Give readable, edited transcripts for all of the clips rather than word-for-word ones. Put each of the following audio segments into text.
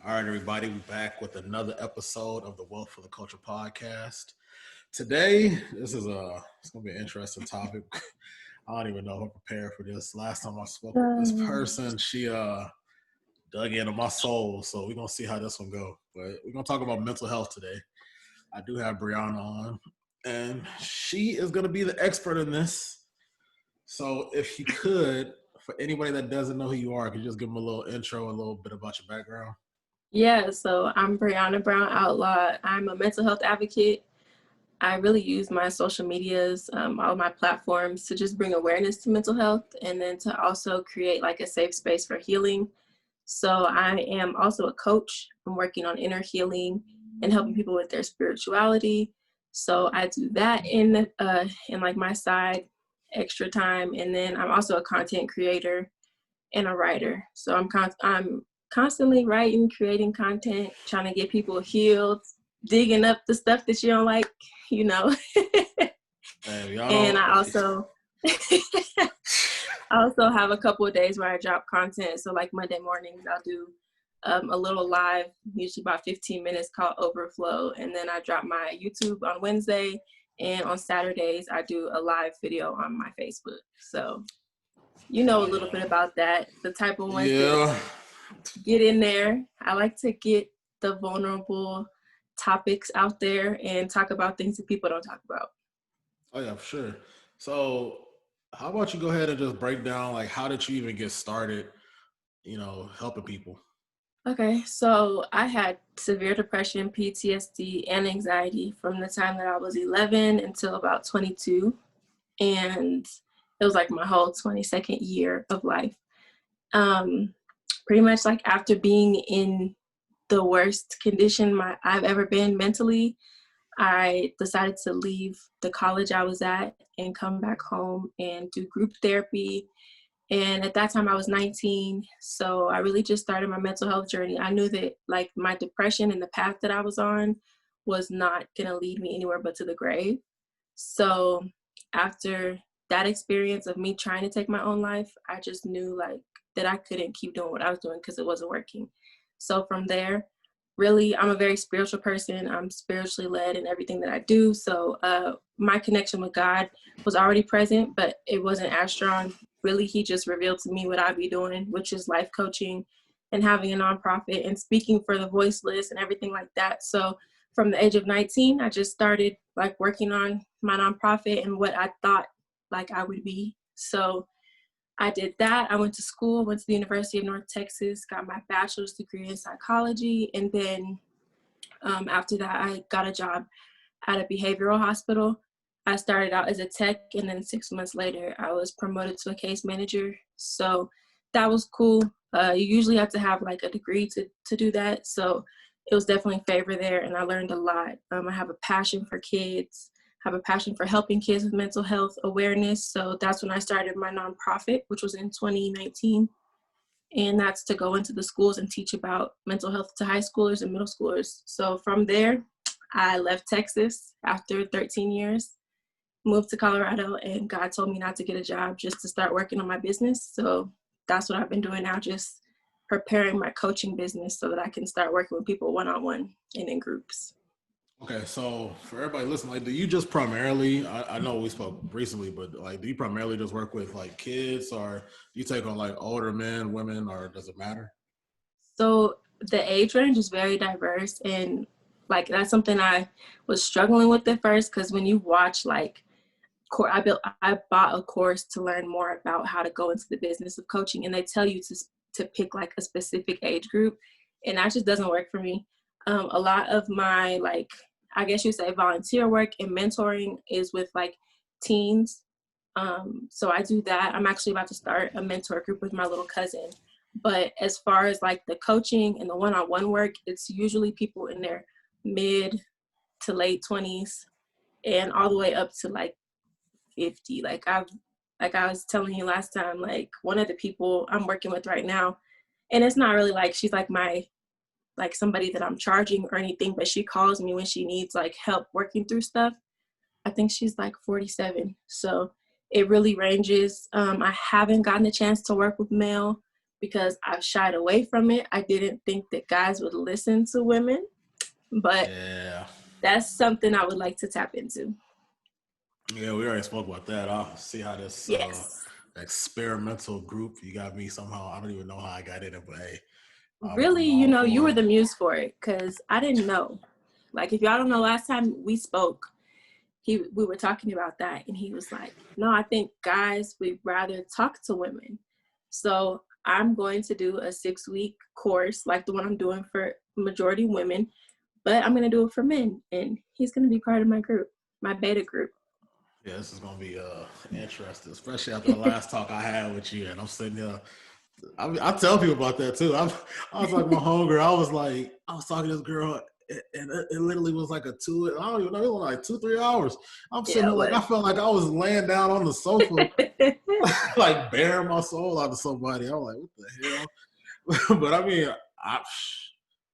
All right, everybody, we're back with another episode of the Wealth for the Culture podcast. Today, it's gonna be an interesting topic. I don't even know if I'm prepared for this. Last time I spoke with this person, she dug into my soul, so we're gonna see how this one go. But we're gonna talk about mental health today. I do have Briana on, and she is gonna be the expert in this. So if you could, for anybody that doesn't know who you are, could you just give them a little intro, a little bit about your background? Yeah, so I'm Briana Brown-Outlaw. I'm a mental health advocate. I really use my social medias, all my platforms to just bring awareness to mental health and then to also create like a safe space for healing. So I am also a coach. I'm working on inner healing and helping people with their spirituality. So I do that in like my side extra time. And then I'm also a content creator and a writer. So I'm constantly writing, creating content, trying to get people healed, digging up the stuff that you don't like, you know. And I also have a couple of days where I drop content. So like Monday mornings, I'll do a little live, usually about 15 minutes, called Overflow. And then I drop my YouTube on Wednesday. And on Saturdays, I do a live video on my Facebook. So you know a little bit about that, the type of ones that get in there. I like to get the vulnerable topics out there and talk about things that people don't talk about. Oh yeah, for sure. So how about you go ahead and just break down, like, how did you even get started, helping people? Okay, so I had severe depression, PTSD, and anxiety from the time that I was 11 until about 22. And it was like my whole 22nd year of life. Pretty much like after being in the worst condition I've ever been mentally, I decided to leave the college I was at and come back home and do group therapy. And at that time I was 19. So I really just started my mental health journey. I knew that like my depression and the path that I was on was not going to lead me anywhere but to the grave. So after that experience of me trying to take my own life, I just knew like that I couldn't keep doing what I was doing because it wasn't working. So from there, really, I'm a very spiritual person. I'm spiritually led in everything that I do. So my connection with God was already present, but it wasn't as strong. Really, he just revealed to me what I'd be doing, which is life coaching and having a nonprofit and speaking for the voiceless and everything like that. So from the age of 19, I just started like working on my nonprofit and what I thought like I would be. So I did that. I went to school, went to the University of North Texas, got my bachelor's degree in psychology. And then after that, I got a job at a behavioral hospital. I started out as a tech, and then 6 months later, I was promoted to a case manager. So that was cool. You usually have to have like a degree to do that. So it was definitely a favor there, and I learned a lot. I have a passion for kids, have a passion for helping kids with mental health awareness. So that's when I started my nonprofit, which was in 2019. And that's to go into the schools and teach about mental health to high schoolers and middle schoolers. So from there, I left Texas after 13 years, moved to Colorado, and God told me not to get a job, just to start working on my business. So that's what I've been doing now, just preparing my coaching business so that I can start working with people one-on-one and in groups. Okay, so for everybody listening, like, do you just primarily, I know we spoke recently, but like, do you primarily just work with like kids, or do you take on like older men, women, or does it matter? So the age range is very diverse, and like that's something I was struggling with at first, because when you watch like I bought a course to learn more about how to go into the business of coaching, and they tell you to pick like a specific age group, and that just doesn't work for me. A lot of my like, I guess you say, volunteer work and mentoring is with like teens. So I do that. I'm actually about to start a mentor group with my little cousin. But as far as like the coaching and the one-on-one work, it's usually people in their mid to late 20s and all the way up to like 50. Like I was telling you last time, like one of the people I'm working with right now, and it's not really like she's like somebody that I'm charging or anything, but she calls me when she needs like help working through stuff. I think she's like 47. So it really ranges. I haven't gotten a chance to work with male because I've shied away from it. I didn't think that guys would listen to women, but that's something I would like to tap into. Yeah, we already spoke about that. I'll see how this experimental group, you got me somehow. I don't even know how I got in it, but hey. Really, you were the muse for it, because I didn't know. Like, if y'all don't know, last time we spoke, we were talking about that, and he was like, no, I think guys would rather talk to women. So I'm going to do a 6-week course like the one I'm doing for majority women, but I'm going to do it for men, and he's going to be part of my group, my beta group. Yeah, this is going to be interesting, especially after the last talk I had with you, and I'm sitting here. I tell people about that too. I was talking to my homegirl. I was talking to this girl, and it literally was like I don't even know, it was like 2-3 hours. I'm sitting there like, I felt like I was laying down on the sofa, like bearing my soul out to somebody. I'm like, what the hell? But I mean, I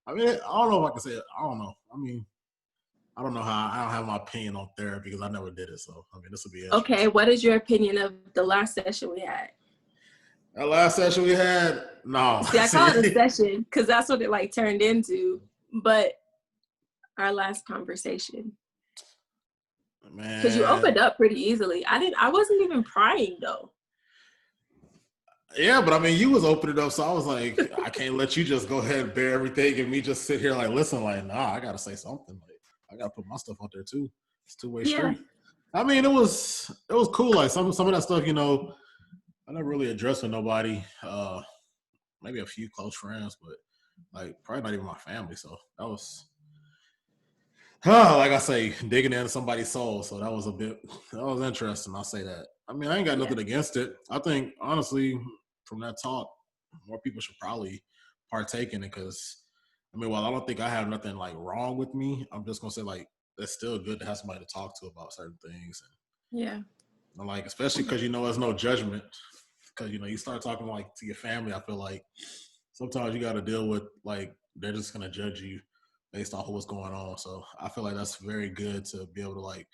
don't know if I can say it. I don't know. I mean, I don't know how. I don't have my opinion on therapy because I never did it. So I mean, this will be interesting. Okay, what is your opinion of the last session we had? That last session we had, no. See, I call it a session because that's what it like turned into. But our last conversation, man, because you opened up pretty easily. I wasn't even prying though. Yeah, but I mean, you was opening up, so I was like, I can't let you just go ahead and bear everything and me just sit here like, listen, like, nah, I gotta say something. Like, I gotta put my stuff out there too. It's two-way street. I mean, it was cool. Like some of that stuff, I never really addressed with nobody. Maybe a few close friends, but like probably not even my family. So that was, like I say, digging into somebody's soul. So that was interesting. I'll say that. I mean, I ain't got nothing against it. I think honestly, from that talk, more people should probably partake in it because, I mean, while I don't think I have nothing like wrong with me, I'm just gonna say like it's still good to have somebody to talk to about certain things. And like, especially because there's no judgment. Because you start talking like to your family, I feel like sometimes you got to deal with like they're just gonna judge you based off of what's going on. So I feel like that's very good to be able to like.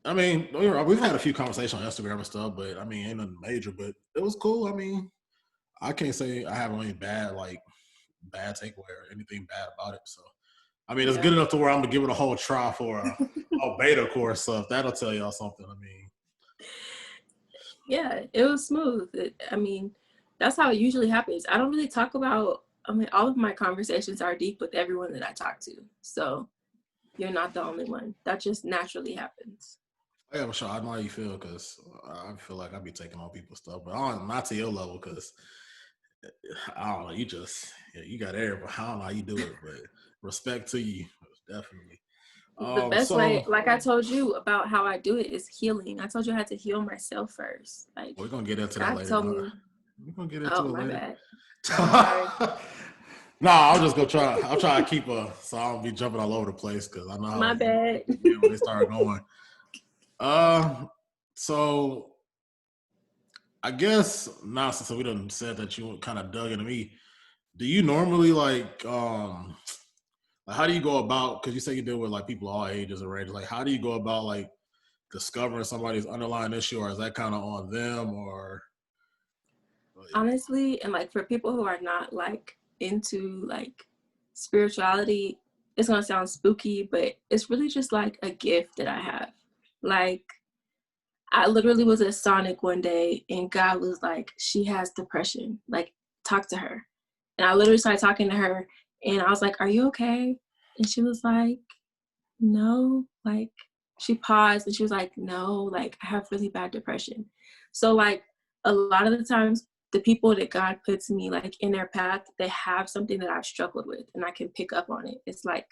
I mean, we've had a few conversations on Instagram and stuff, but I mean, ain't nothing major. But it was cool. I mean, I can't say I have any bad takeaway or anything bad about it. So I mean, it's good enough to where I'm gonna give it a whole try for a beta course. So if that'll tell y'all something, I mean. Yeah, it was smooth. I mean, that's how it usually happens. I don't really talk about, all of my conversations are deep with everyone that I talk to. So you're not the only one. That just naturally happens. Yeah, for sure. I know how you feel because I feel like I be taking on people's stuff, but not to your level because I don't know. You got air, but I don't know how you do it. But respect to you, definitely. The best way, like I told you about how I do it, is healing. I told you I had to heal myself first. Like, we're gonna get into that later. We're gonna get into it later. Bad. No, I'll just go try. I'll try to keep so I don't be jumping all over the place because I know how bad. When they start going. So I guess now since we done said that you kind of dug into me, do you normally how do you go about, because you say you deal with like people all ages and ranges, like how do you go about like discovering somebody's underlying issue, or is that kind of on them, or honestly, and like for people who are not like into like spirituality, it's gonna sound spooky, but it's really just like a gift that I have. Like, I literally was at Sonic one day and God was like, she has depression, like talk to her. And I literally started talking to her and I was like, are you okay? And she was like, no. Like, she paused and she was like, no, like I have really bad depression. So like a lot of the times the people that God puts me like in their path, they have something that I've struggled with and I can pick up on it. It's like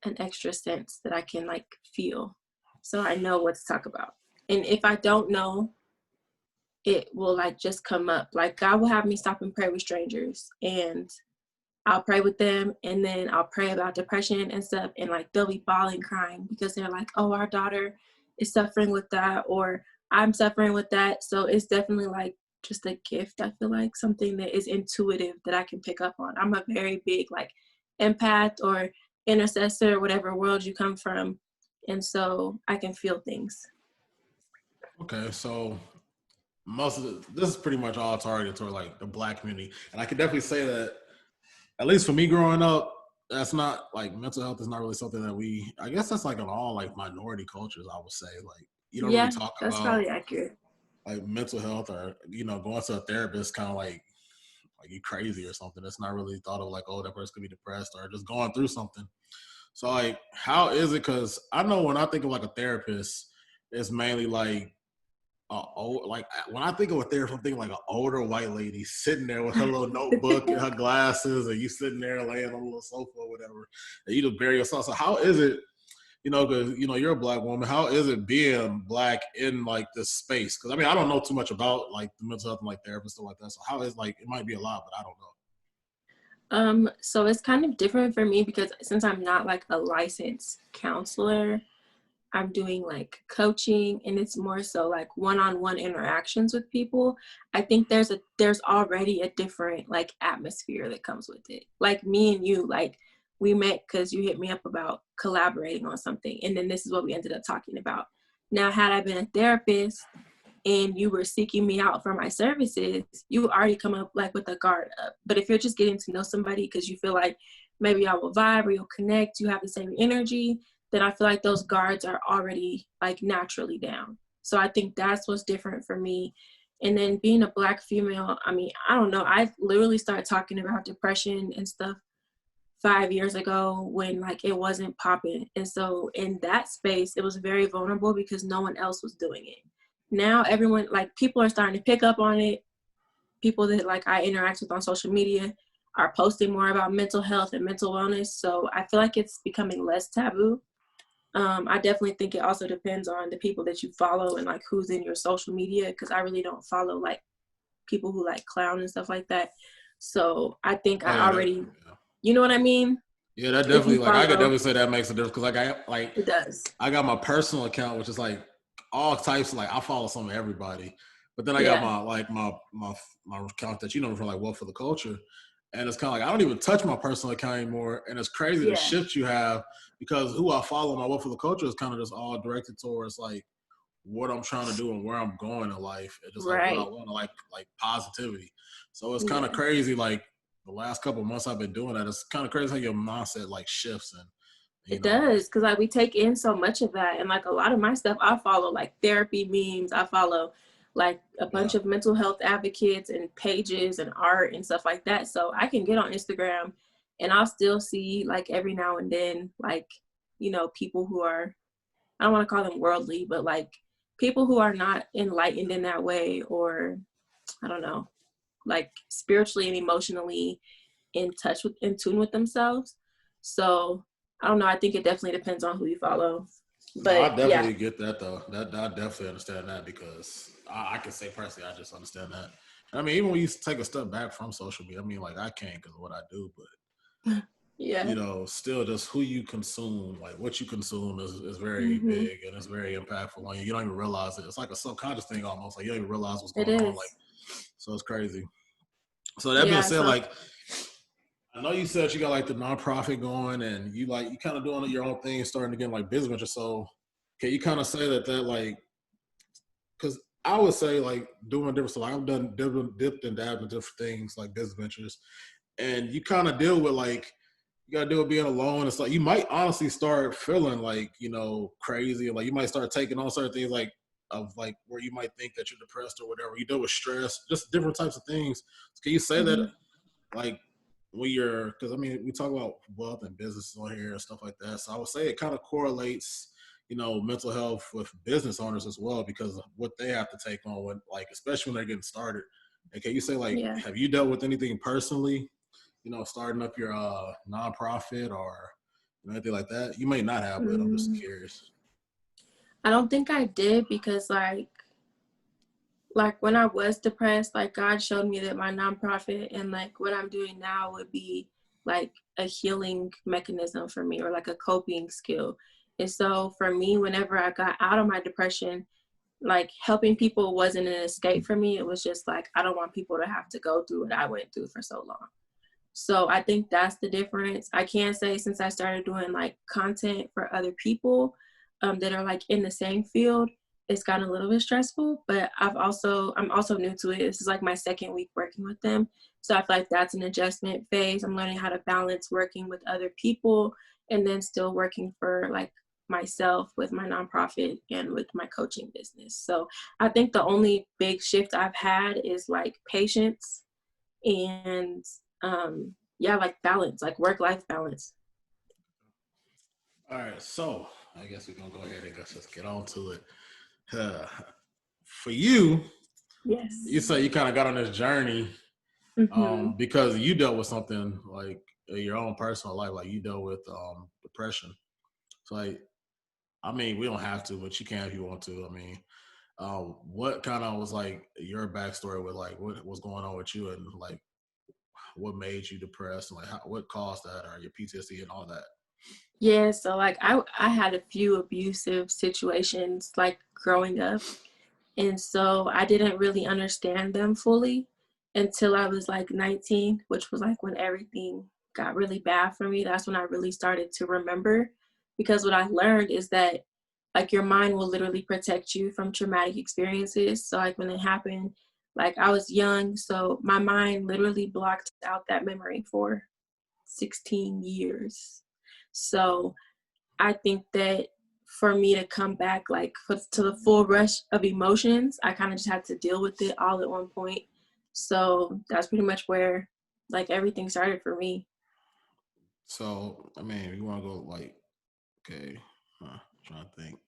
an extra sense that I can like feel. So I know what to talk about. And if I don't know, it will like just come up. Like God will have me stop and pray with strangers and I'll pray with them and then I'll pray about depression and stuff. And like they'll be bawling, crying because they're like, oh, our daughter is suffering with that, or I'm suffering with that. So it's definitely like just a gift. I feel like something that is intuitive that I can pick up on. I'm a very big like empath or intercessor, whatever world you come from. And so I can feel things. Okay, so most of this is pretty much all targeted toward like the Black community, and I can definitely say that at least for me growing up, that's not like mental health is not really something that we. I guess that's like in all like minority cultures. I would say like you don't really Yeah, talk that's about probably accurate. like mental health or going to a therapist kind of like you crazy or something. It's not really thought of like, oh, that person could be depressed or just going through something. So like, how is it? Because I know when I think of like a therapist, it's mainly like like when I think of a therapist, I'm thinking like an older white lady sitting there with her little notebook and her glasses, and you sitting there laying on a little sofa or whatever, and you just bury yourself. So how is it? Because you're a Black woman. How is it being Black in like this space? Because I mean, I don't know too much about like the mental health and like therapists stuff like that. So how is like it might be a lot, but I don't know. So it's kind of different for me because since I'm not like a licensed counselor, I'm doing like coaching, and it's more so like one-on-one interactions with people. I think there's already a different like atmosphere that comes with it. Like me and you, like we met because you hit me up about collaborating on something, and then this is what we ended up talking about. Now, had I been a therapist and you were seeking me out for my services, you already come up like with a guard up. But if you're just getting to know somebody because you feel like maybe y'all will vibe or you'll connect, you have the same energy, then I feel like those guards are already like naturally down. So I think that's what's different for me. And then being a Black female, I mean, I don't know. I literally started talking about depression and stuff 5 years ago when like it wasn't popping. And so in that space, it was very vulnerable because no one else was doing it. Now everyone, like people are starting to pick up on it. People that like I interact with on social media are posting more about mental health and mental wellness. So I feel like it's becoming less taboo. I definitely think it also depends on the people that you follow and like who's in your social media, because I really don't follow like people who like clown and stuff like that. So I think Oh I yeah, already, you know what I mean? yeah, that If definitely you like I could follow, definitely say that makes a difference because it does. I got my personal account which is like all types of like I follow some of everybody, but then I got Yeah. my like my account that from like Wealth for the Culture, and it's kind of like I don't even touch my personal account anymore, and it's crazy the Yeah. shift you have because who I follow my Wealth for the Culture is kind of just all directed towards like what I'm trying to do and where I'm going in life and just like what I Right. want to like positivity. So it's kind of Yeah. crazy like the last couple of months I've been doing that. It's kind of crazy how your mindset like shifts and It does, like because like we take in so much of that, and like a lot of my stuff, I follow like therapy memes. I follow like a yeah. bunch of mental health advocates and pages and art and stuff like that. So I can get on Instagram, and I'll still see like every now and then like people who are, I don't want to call them worldly, but like people who are not enlightened in that way, or I don't know, like spiritually and emotionally in tune with themselves. So I don't know. I think it definitely depends on who you follow. No, I But yeah, definitely get that though. That I definitely understand that because I can say personally, I just understand that. I mean, even when you take a step back from social media, I mean, like I can't because of what I do, but yeah. still just who you consume, like what you consume is very Hmm. big and it's very impactful on you. You don't even realize it. It's like a subconscious thing almost. Like you don't even realize what's It going on. Like is. so, it's crazy. So that being Yeah. said, So like I know you said you got like the nonprofit going and you kind of doing your own thing, starting to get like business ventures. So can you kind of say that like because I would say like doing different stuff. Like I've done dipped and dabbed in different things like business ventures, and you kind of deal with like you gotta deal with being alone. It's like you might honestly start feeling like crazy, like you might start taking on certain things like of like where you might think that you're depressed or whatever. You deal with stress, just different types of things. Can you say that mhm. like when you're because I mean we talk about wealth and business on here and stuff like that. So I would say it kind of correlates, mental health with business owners as well because of what they have to take on when like especially when they're getting started. And can you say like Yeah. have you dealt with anything personally, starting up your nonprofit or anything like that? You may not have, but I'm just Mm, curious. I don't think I did because like when I was depressed, like God showed me that my nonprofit and like what I'm doing now would be like a healing mechanism for me or like a coping skill. And so for me, whenever I got out of my depression, like helping people wasn't an escape for me. It was just like, I don't want people to have to go through what I went through for so long. So I think that's the difference. I can say since I started doing like content for other people that are like in the same field, it's gotten a little bit stressful, but I'm also new to it. This is like my second week working with them. So I feel like that's an adjustment phase. I'm learning how to balance working with other people and then still working for like myself with my nonprofit and with my coaching business. So I think the only big shift I've had is like patience and yeah, like balance, like work-life balance. All right, so I guess we're gonna go ahead and just get on to it. Uh, for you, Yes. you say you kind of got on this journey Mm-hmm. because you dealt with something like in your own personal life, like you dealt with depression. So like, I mean, we don't have to, but you can if you want to. I mean, what kind of was like your backstory with like what was going on with you and like what made you depressed and like what caused that or your PTSD and all that? Yeah, so like I had a few abusive situations like growing up. And so I didn't really understand them fully until I was like 19, which was like when everything got really bad for me. That's when I really started to remember. Because what I learned is that like your mind will literally protect you from traumatic experiences. So like when it happened, like I was young, so my mind literally blocked out that memory for 16 years. So I think that for me to come back like to the full rush of emotions, I kind of just had to deal with it all at one point. So that's pretty much where like everything started for me. So I mean, you want to go like okay, trying to think.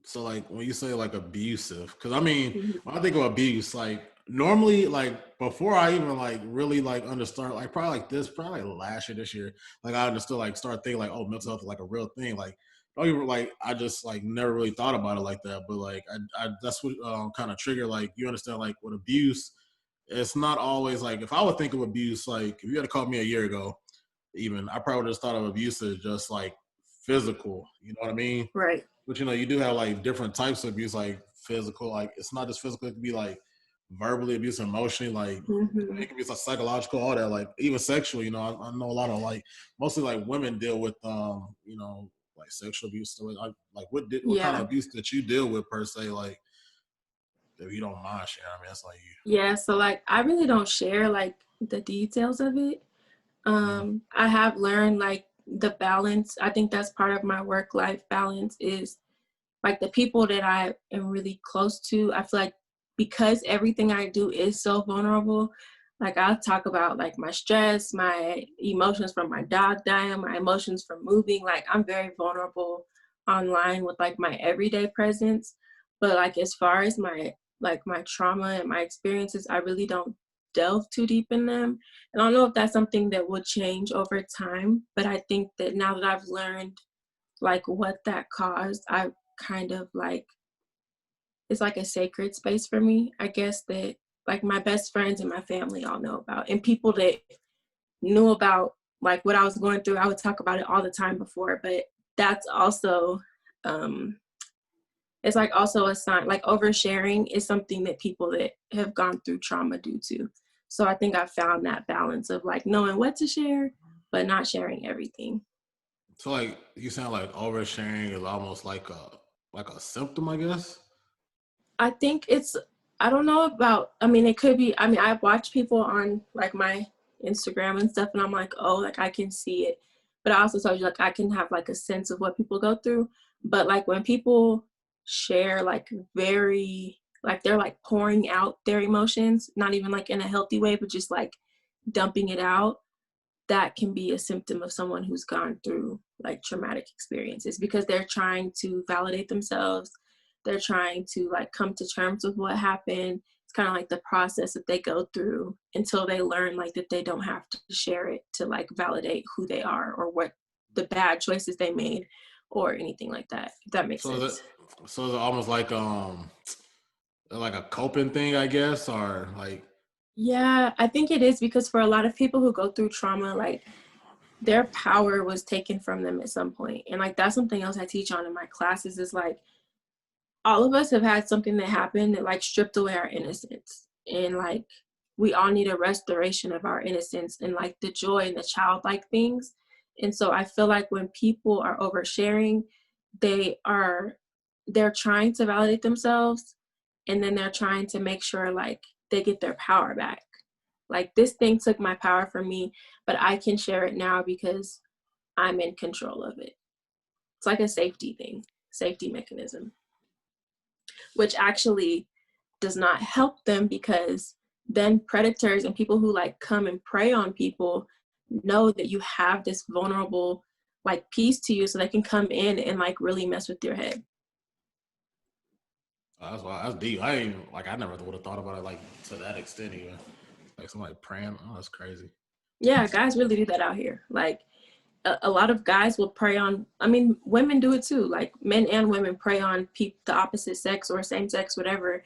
So like when you say like abusive, because I mean Mhm. when I think of abuse, like normally like before I even like really like understand like probably like this probably like last year this year like I understood like start thinking like oh mental health is like a real thing like don't even like I just like never really thought about it like that but like I that's what kind of triggered like you understand like with abuse it's not always like if I would think of abuse like if you had to call me a year ago even I probably just thought of abuse as just like physical you know what I mean Right. but you know, you do have like different types of abuse, like physical. Like it's not just physical; it can be like verbally abuse, emotionally. Like Hmm. it can be like psychological, all that. Like even sexual. You know, I know a lot of like mostly like women deal with you know, like sexual abuse. So like what kind of Yeah. abuse that you deal with per se? Like if you don't mind sharing, I mean, that's like Yeah. So like I really don't share like the details of it. you. I have learned like the balance. I think that's part of my work life balance is like the people that I am really close to. I feel like because everything I do is so vulnerable, like I'll talk about like my stress, my emotions from my dog dying, my emotions from moving. Like I'm very vulnerable online with like my everyday presence. But like as far as my like my trauma and my experiences, I really don't delve too deep in them. And I don't know if that's something that will change over time, but I think that now that I've learned like what that caused, I kind of like it's like a sacred space for me, I guess, that like my best friends and my family all know about. And people that knew about like what I was going through, I would talk about it all the time before. But that's also um it's like also a sign like oversharing is something that people that have gone through trauma do too. So I think I found that balance of like knowing what to share, but not sharing everything. So like you sound like oversharing is almost like a symptom, I guess. I think it's, I don't know about, I mean, it could be, I mean, I watch people on like my Instagram and stuff, and I'm like, oh, like I can see it. But I also told you, like, I can have like a sense of what people go through. But like when people share, like, very, like they're like pouring out their emotions, not even like in a healthy way, but just like dumping it out, that can be a symptom of someone who's gone through like traumatic experiences because they're trying to validate themselves. They're trying to like come to terms with what happened. It's kind of like the process that they go through until they learn like that they don't have to share it to like validate who they are or what the bad choices they made or anything like that, if that makes So is it sense. so is it almost like a coping thing, I guess, or like Yeah, I think it is because for a lot of people who go through trauma, like their power was taken from them at some point. And like that's something else I teach on in my classes is like all of us have had something that happened that like stripped away our innocence. And like we all need a restoration of our innocence and like the joy and the childlike things. And so I feel like when people are oversharing, they are they're trying to validate themselves, and then they're trying to make sure like they get their power back. Like, this thing took my power from me, but I can share it now because I'm in control of it. It's like a safety mechanism, which actually does not help them, because then predators and people who like come and prey on people know that you have this vulnerable like piece to you, so they can come in and like really mess with your head. That's why that's deep. I ain't like I never would have thought about it like to that extent even. Like somebody praying. Oh, that's crazy. Yeah, guys really do that out here. Like a lot of guys will prey on, I mean, women do it too. Like men and women prey on the opposite sex or same sex, whatever,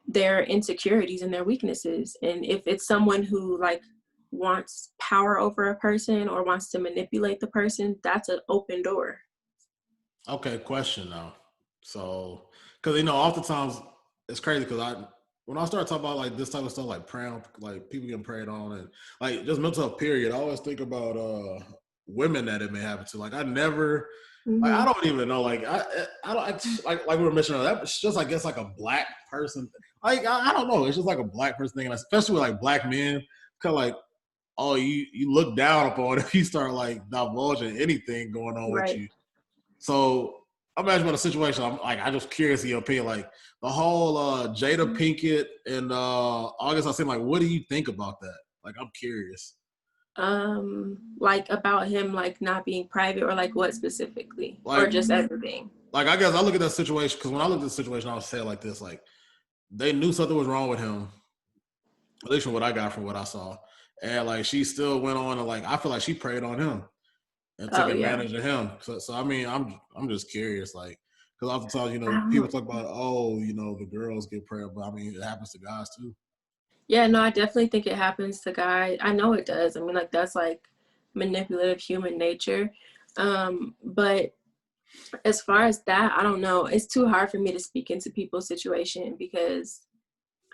their insecurities and their weaknesses. And if it's someone who like wants power over a person or wants to manipulate the person, that's an open door. Okay, question now. So, because oftentimes it's crazy because when I start talking about like this type of stuff, like preying, like people getting preyed on, and like just mental health period, I always think about women that it may happen to. Like I never, like I don't even know. Like I don't like we were mentioning that. It's just I guess like a black person. Like I don't know. It's just like a black person thing, and especially with like black men, kind of like oh you look down upon if you start like divulging anything going on with Right. you. So imagine about a situation. I just curious in your opinion, like the whole Jada Pinkett and August. I said, like, what do you think about that? Like, I'm curious. Like about him like not being private, or like what specifically, or Like, just everything? like I guess I look at that situation because when I look at the situation, I would say it like this: like they knew something was wrong with him, at least from what I got from what I saw, and like she still went on and like I feel like she preyed on him and took Oh yeah. advantage of him. So I mean, I'm just curious, like, because oftentimes I people don't, talk about the girls get preyed, but I mean it happens to guys too. yeah, no, I definitely think it happens to guys. I know it does. I mean, like that's like manipulative human nature. But as far as that, I don't know. It's too hard for me to speak into people's situation because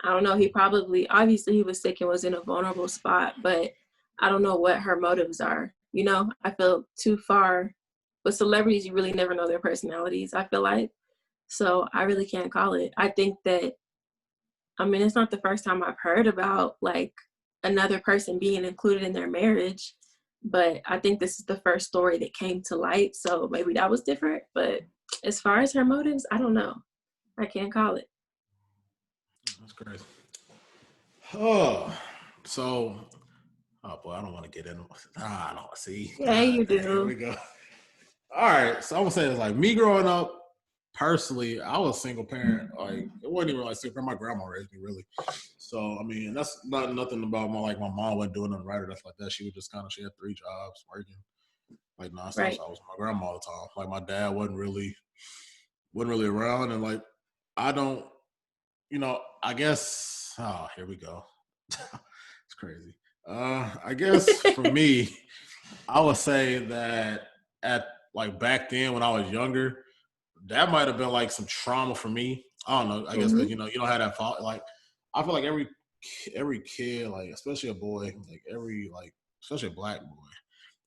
I don't know. He probably, obviously, he was sick and was in a vulnerable spot, but I don't know what her motives are. You know, I feel too far. With celebrities, you really never know their personalities, I feel like. So I really can't call it. I think that, I mean, it's not the first time I've heard about like another person being included in their marriage, but I think this is the first story that came to light. So maybe that was different. But as far as her motives, I don't know. I can't call it. That's crazy. Oh, so oh boy, I don't want to get into. I don't see. Yeah, you Dang, here do. we go. All right, so I'm gonna say it's like me growing up. Personally, I was a single parent. Like it wasn't even like single parent. My grandma raised me really. So I mean, that's not nothing about my mom wasn't doing nothing right or stuff like that. She was just kind of she had 3 jobs working like nonstop. Right. So I was with my grandma all the time. Like my dad wasn't really around, and like I don't, I guess. Oh, here we go. It's crazy. I guess for me, I would say that at like back then when I was younger, that might have been like some trauma for me. I don't know. I guess because Mm-hmm. you don't have that fault. Like I feel like every kid, like especially a boy, like especially a black boy,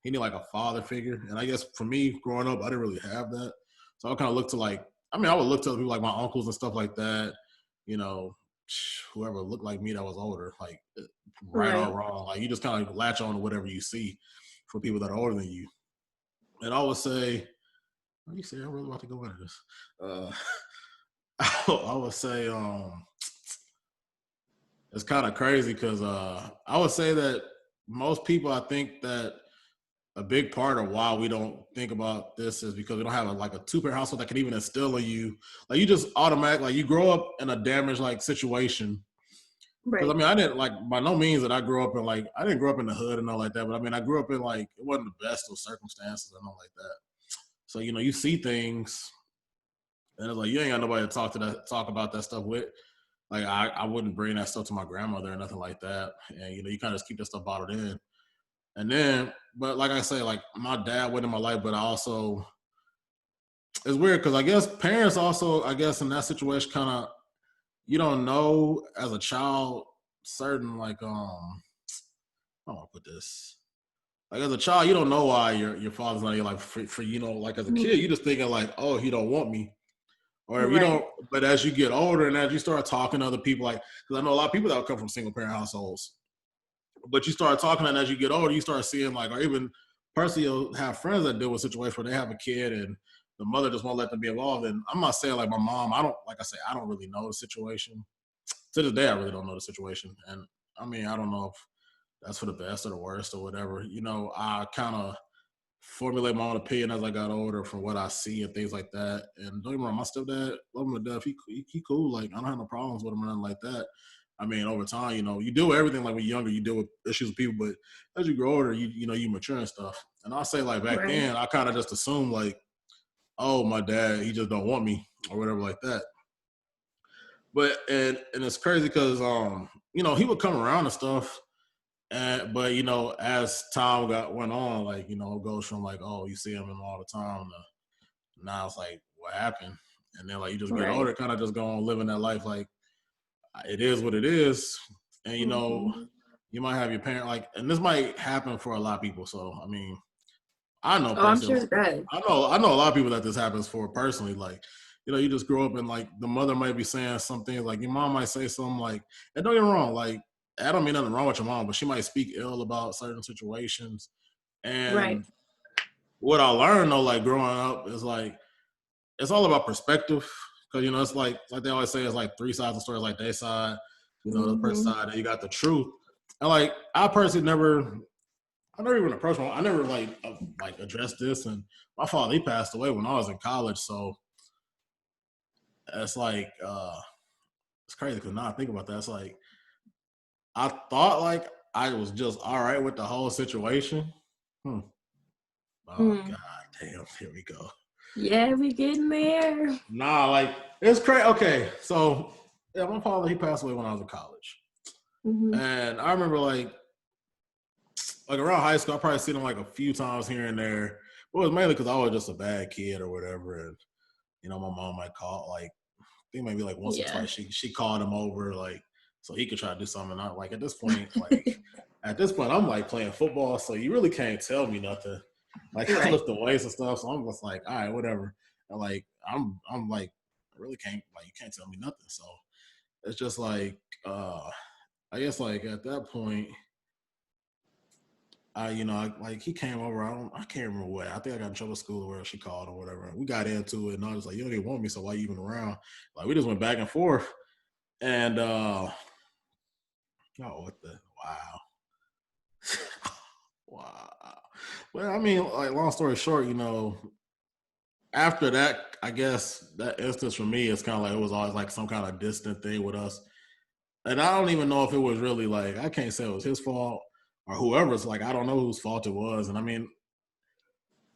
he need like a father figure. And I guess for me growing up, I didn't really have that. So I kind of look to like, I mean, I would look to people like my uncles and stuff like that. You know, whoever looked like me that was older, like right or Right. wrong, like you just kind of latch on to whatever you see for people that are older than you. And I would say, what do you say? I'm really about to go into this. Uh, I would say it's kind of crazy because I would say that most people, I think that a big part of why we don't think about this is because we don't have like a two-parent household that can even instill in you. Like you just automatically, like you grow up in a damaged like situation. Because I Right. mean, I didn't like by no means that I grew up in like I didn't grow up in the hood and all like that. But I mean, I grew up in like it wasn't the best of circumstances and all like that. So you see things, and it's like you ain't got nobody to talk about that stuff with. Like I wouldn't bring that stuff to my grandmother or nothing like that. And you kind of just keep that stuff bottled in. And then, but like I say, like my dad went in my life, but I also it's weird because I guess parents also, I guess in that situation, kind of you don't know as a child certain like I don't want to put this. Like as a child, you don't know why your father's not in your life. For like as a kid, you just thinking like, oh, he don't want me. Or if you Right. don't, but as you get older and as you start talking to other people, like, because I know a lot of people that come from single parent households, but you start talking, and as you get older, you start seeing, like, or even personally, you'll have friends that deal with situations where they have a kid and the mother just won't let them be involved. And I'm not saying like my mom, I don't, like I say, I don't really know the situation. To this day, I really don't know the situation. And I mean, I don't know if that's for the best or the worst or whatever. You know, I kind of formulate my own opinion as I got older from what I see and things like that. And don't get me wrong, my stepdad, love him to death. He cool. Like, I don't have no problems with him or nothing like that. I mean, over time, you know, you do everything like when you're younger, you deal with issues with people, but as you grow older, you know, you mature and stuff. And I'll say like back Right. then, I kind of just assumed like, oh, my dad, he just don't want me or whatever like that. But and it's crazy because you know, he would come around and stuff. And but you know, as time went on, like, you know, it goes from like, oh, you see him all the time to now it's like, what happened? And then like you just get Right. older, kind of just go on living that life like it is what it is. And you know, Mm-hmm. you might have your parent like, and this might happen for a lot of people. So I mean, I know Oh, I'm sure personally, it does. I know a lot of people that this happens for personally. Like, you know, you just grow up and like the mother might be saying something, like your mom might say something like, and don't get me wrong, like I don't mean nothing wrong with your mom, but she might speak ill about certain situations. Right. And what I learned though, like growing up, is like it's all about perspective. Because you know, it's like they always say, it's like three sides of the story. It's like their side, you know, the person Mm-hmm. side, and you got the truth. And like I personally I never even approached him. I never like addressed this. And my father, he passed away when I was in college, so it's like it's crazy because now I think about that. It's like I thought like I was just all right with the whole situation. Hmm. Oh Mm. god, damn! Here we go. Yeah, we getting there. Nah, like it's crazy. Okay, so yeah, my father, he passed away when I was in college, Mm-hmm. and I remember like around high school, I probably seen him like a few times here and there. But it was mainly because I was just a bad kid or whatever, and you know, my mom might call like I think maybe like once or Yeah. twice she called him over like so he could try to do something. I like at this point I'm like playing football, so you really can't tell me nothing. Like I Right. lift the weights and stuff, so I'm just like, all right, whatever. And like I'm like I really can't like you can't tell me nothing. So it's just like I guess like at that point like he came over. I can't remember what. I think I got in trouble at school where she called or whatever. We got into it, and I was like, "You don't even want me, so why you even around?" Like we just went back and forth, and oh, what the wow, wow. Well, I mean, like long story short, you know, after that, I guess that instance for me, it's kind of like it was always like some kind of distant thing with us, and I don't even know if it was really like I can't say it was his fault or whoever's like I don't know whose fault it was, and I mean,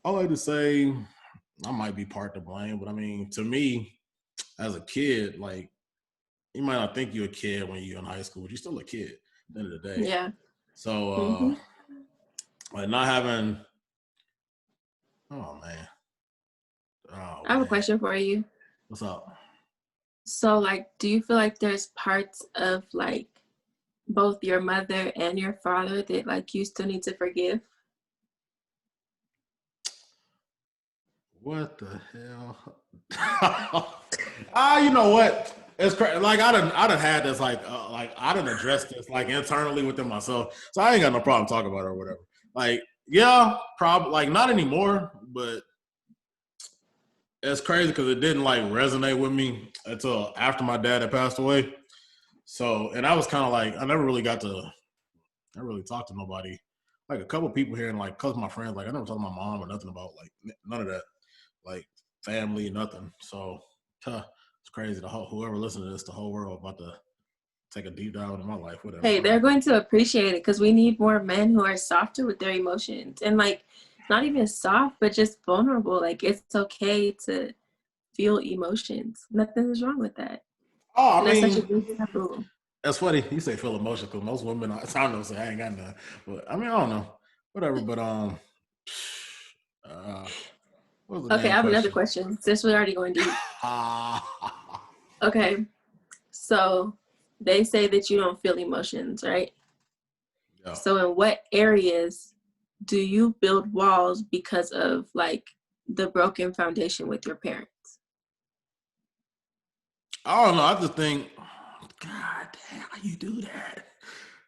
I like to say I might be part to blame, but I mean, to me, as a kid, like you might not think you're a kid when you're in high school, but you're still a kid at the end of the day. Yeah. So, Mm-hmm. like not having, oh man, oh I have a man, question for you. what's up? So, like, do you feel like there's parts of like both your mother and your father that like you still need to forgive? What the hell? You know what? It's crazy. Like I done had this like I done addressed this like internally within myself, so I ain't got no problem talking about it or whatever. Like, yeah, probably like not anymore, but it's crazy because it didn't like resonate with me until after my dad had passed away. So, and I was kind of like, I never really got to, I really talk to nobody. Like a couple people here, and like, cause my friends, like, I never talked to my mom or nothing about like none of that, like family, nothing. So, it's crazy. The whole whoever listened to this, the whole world about to take a deep dive into my life, whatever. Hey, they're going to appreciate it because we need more men who are softer with their emotions and like not even soft, but just vulnerable. Like it's okay to feel emotions. Nothing is wrong with that. Oh, I And that's such a mean, big taboo. that's funny. You say feel emotional because most women, I don't know, say I ain't got none. But I mean, I don't know, whatever. But uh, what was the Okay, I damn have another question? question since we're already going deep. Okay, so they say that you don't feel emotions, right? Yeah. So in what areas do you build walls because of like the broken foundation with your parents? I don't know. I just think, God damn, how you do that?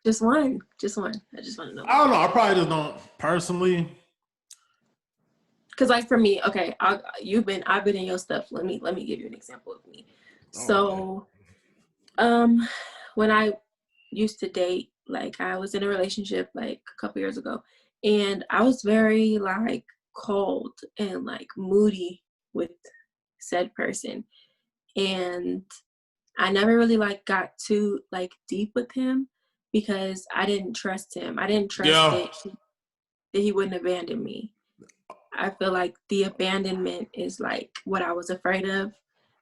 Just one. I just want to know I one. don't know. I probably just don't personally. Because like for me, okay, I've been in your stuff. Let me give you an example of me. Oh, okay. So, when I used to date, like I was in a relationship like a couple years ago, and I was very like cold and like moody with said person, and I never really like got too like deep with him because I didn't trust him. I didn't trust Yeah. that he wouldn't abandon me. I feel like the abandonment is like what I was afraid of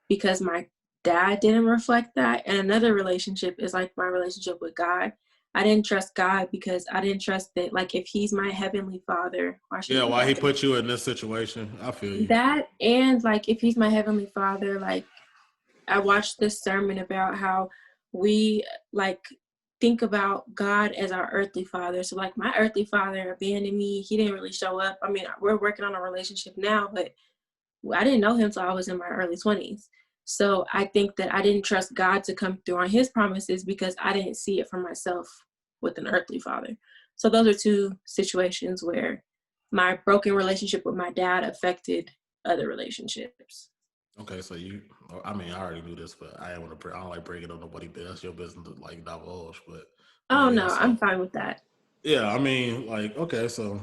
because my dad didn't reflect that. And another relationship is like my relationship with God. I didn't trust God because I didn't trust that, like, if he's my heavenly father, why should Yeah. I Why he abandon put you in this situation? I feel him? you. That, and like, if he's my heavenly father, like, I watched this sermon about how we like think about God as our earthly father. So like my earthly father abandoned me. He didn't really show up. I mean, we're working on a relationship now, but I didn't know him till I was in my early 20s. So I think that I didn't trust God to come through on his promises because I didn't see it for myself with an earthly father. So those are two situations where my broken relationship with my dad affected other relationships. Okay, so you, I mean, I already knew this, but I want to. I don't like breaking on nobody. But that's your business to like divulge. But I Oh mean, yeah. no, So I'm fine with that. yeah, I mean, like, okay, so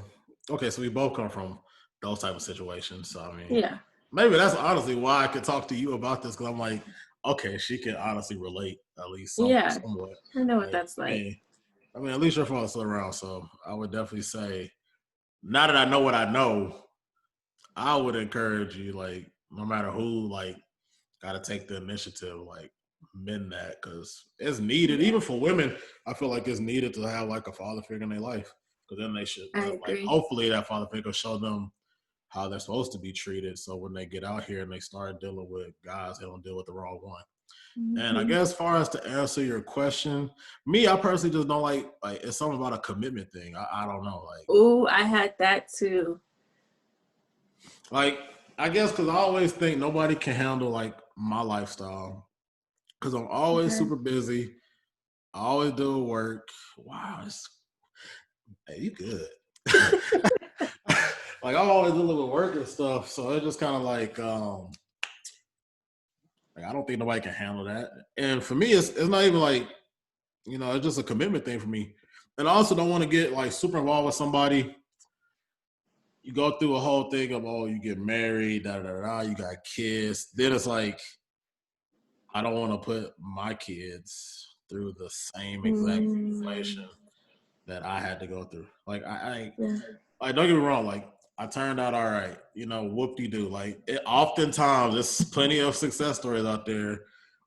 we both come from those type of situations. So I mean, Yeah. maybe that's honestly why I could talk to you about this because I'm like, okay, she can honestly relate at least Yeah. somewhat. I know what Like, that's like. I mean, at least your phone's still around. So I would definitely say, now that I know what I know, I would encourage you, like, no matter who, like, got to take the initiative, like, mend that because it's needed. Yeah, Even for women, I feel like it's needed to have like a father figure in their life because then they should, I like, agree. hopefully that father figure show them how they're supposed to be treated. So when they get out here and they start dealing with guys, they don't deal with the wrong one. And I Mm-hmm. guess as far as to answer your question, me, I personally just don't like it's something about a commitment thing. I don't know, Oh, I had that too. like I guess because I always think nobody can handle like my lifestyle because I'm always Okay. super busy. I always do work. Wow, hey, you good. Like I'm always dealing with work and stuff, so it's just kind of like I don't think nobody can handle that. And for me, it's not even like it's just a commitment thing for me. And I also don't want to get like super involved with somebody. You go through a whole thing of you get married, da da da, you got kids. Then it's like I don't want to put my kids through the same exact situation Mm, that I had to go through. Like yeah. like don't get me wrong, like I turned out all right, whoop de doo. Like oftentimes there's plenty of success stories out there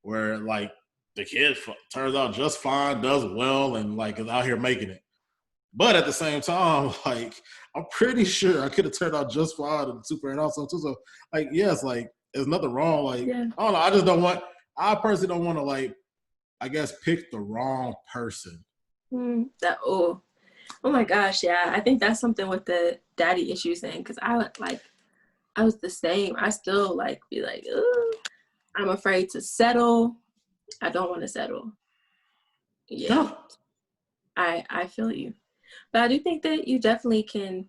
where like the kid turns out just fine, does well, and like is out here making it. But at the same time, like I'm pretty sure I could have turned out just fine and super and also too. So like yes, like there's nothing wrong. Like Yeah. I don't know. I just don't want. I personally don't want to like I guess pick the wrong person. Oh my gosh, yeah. I think that's something with the daddy issues thing because I was the same. I still like be like, ooh, I'm afraid to settle. I don't want to settle. Yeah. Yeah. I feel you. But I do think that you definitely can,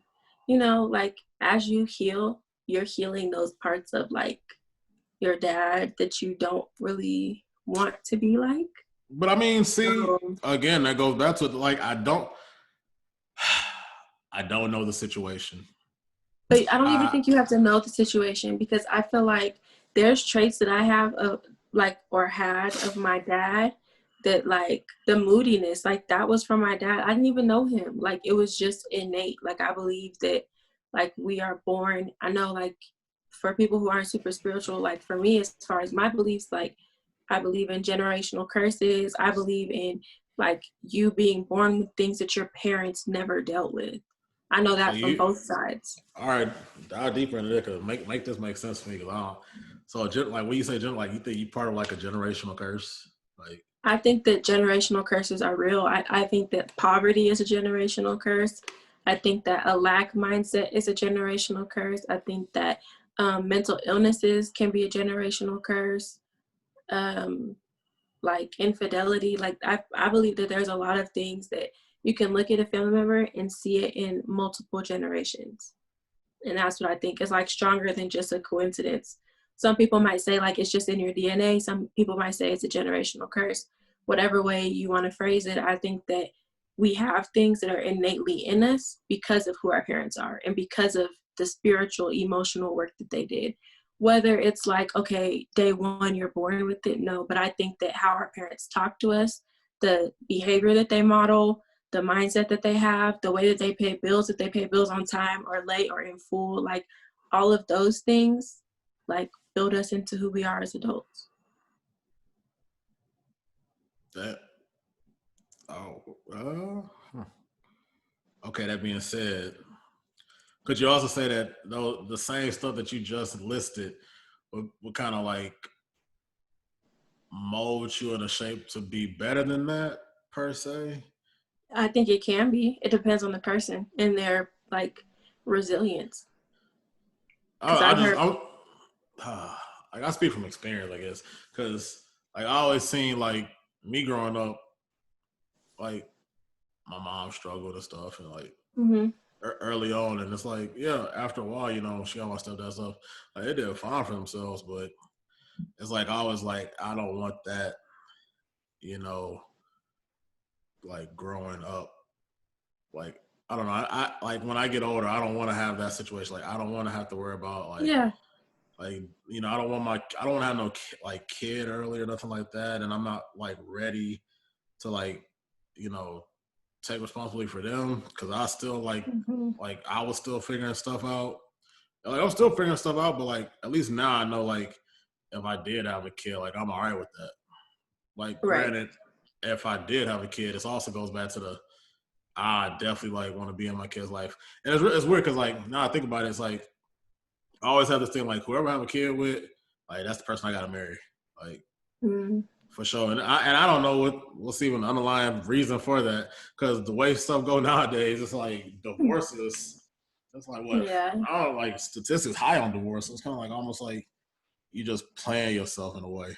like as you heal, you're healing those parts of like your dad that you don't really want to be like. But I mean, see, So, again, that goes back to like I don't know the situation. but I don't even I think you have to know the situation because I feel like there's traits that I have of like or had of my dad that like the moodiness, like that was from my dad. I didn't even know him. Like it was just innate. Like I believe that like we are born. I know like for people who aren't super spiritual, like for me as far as my beliefs, like I believe in generational curses. I believe in like you being born with things that your parents never dealt with. I know so that from you both sides. all right? Dive deeper into that because make this make sense for me. Because I don't. So like when you say like you think you part of like a generational curse, like I think that generational curses are real. I think that poverty is a generational curse. I think that a lack mindset is a generational curse. I think that mental illnesses can be a generational curse. like infidelity. Like I believe that there's a lot of things that you can look at a family member and see it in multiple generations. And that's what I think is like stronger than just a coincidence. Some people might say like it's just in your DNA. Some people might say it's a generational curse. Whatever way you want to phrase it, I think that we have things that are innately in us because of who our parents are and because of the spiritual, emotional work that they did. Whether it's like, okay, day one, you're born with it, no, but I think that how our parents talk to us, the behavior that they model, the mindset that they have, the way that they pay bills, if they pay bills on time or late or in full, like all of those things, like build us into who we are as adults. That okay. That being said, could you also say that though the same stuff that you just listed would kind of like mold you in a shape to be better than that per se? I think it can be. It depends on the person and their like resilience. Because I I've just heard. I'm like I speak from experience, I guess, because like I always seen like me growing up, like my mom struggled and stuff, and like Mm-hmm. early on, and it's like yeah, after a while, you know, she got my stepdad stuff, like they did fine for themselves, but it's like I was like I don't want that, you know, like growing up, like I don't know, I like when I get older, I don't want to have that situation, like I don't want to have to worry about Yeah. like you know I don't want to have no like kid early or nothing like that, and I'm not like ready to like you know take responsibility for them because I still Mm-hmm. like I was still figuring stuff out. Like I'm still figuring stuff out, but like at least now I know like if I did have a kid, like I'm all right with that. Like Right. granted, if I did have a kid, this also goes back to the I definitely like want to be in my kid's life, and it's weird because like now I think about it, it's like I always have this thing like whoever I have a kid with, like that's the person I gotta marry, like Mm-hmm. for sure. And I don't know what's even the underlying reason for that because the way stuff go nowadays, it's like divorces. It's like what Yeah. I don't like statistics high on divorce. So it's kind of like almost like you just plan yourself in a way.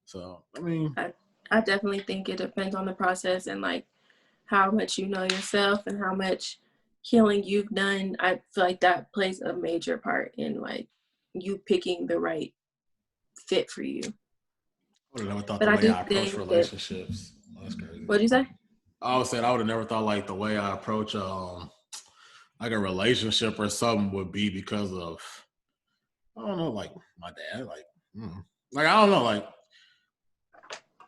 So I mean, I definitely think it depends on the process and like how much you know yourself and how much healing you've done. I feel like that plays a major part in like you picking the right fit for you. I would have never thought But the I way do I approach think that, relationships. Oh, that's crazy. what'd you say? I was saying I would have never thought like the way I approach like a relationship or something would be because of I don't know like my dad like I don't know like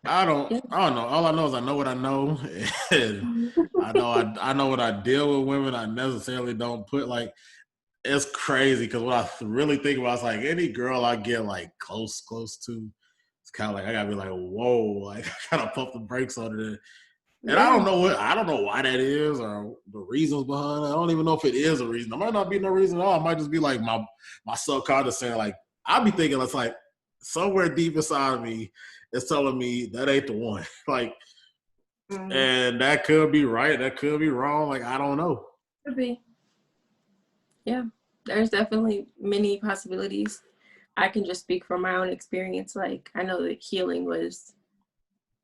Yeah. I don't know. All I know is I know what I know, and I know what I deal with women. I necessarily don't put like it's crazy because what I really think about is like any girl I get like close to, it's kind of like I gotta be like whoa, like I gotta pump the brakes on it. And Yeah. I don't know why that is or the reasons behind it. I don't even know if it is a reason. It might not be no reason at all. It might just be like my subconscious saying like I'll be thinking it's like somewhere deep inside of me is telling me that ain't the one. Like, Mm-hmm. and that could be right. That could be wrong. Like I don't know. Could be. Yeah. There's definitely many possibilities. I can just speak from my own experience. Like I know that healing was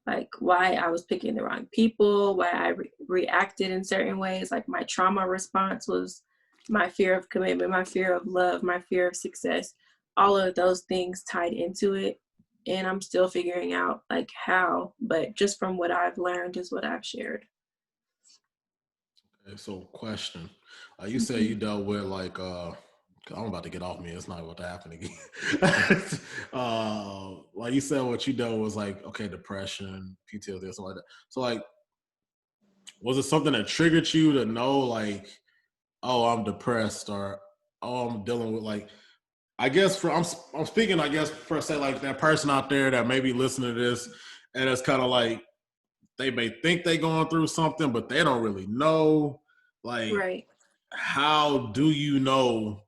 like why I was picking the wrong people, why I reacted in certain ways. Like my trauma response was my fear of commitment, my fear of love, my fear of success. All of those things tied into it. And I'm still figuring out like how, but just from what I've learned is what I've shared. Okay, so question. You said Mm-hmm. you dealt with like I'm about to get off me. It's not about to happen again. Like you said, what you dealt with was like okay, depression, PTSD, something like that. So like, was it something that triggered you to know like, oh, I'm depressed or oh, I'm dealing with like I guess for I'm speaking I guess per se like that person out there that may be listening to this and it's kind of like they may think they going through something but they don't really know like Right. how do you know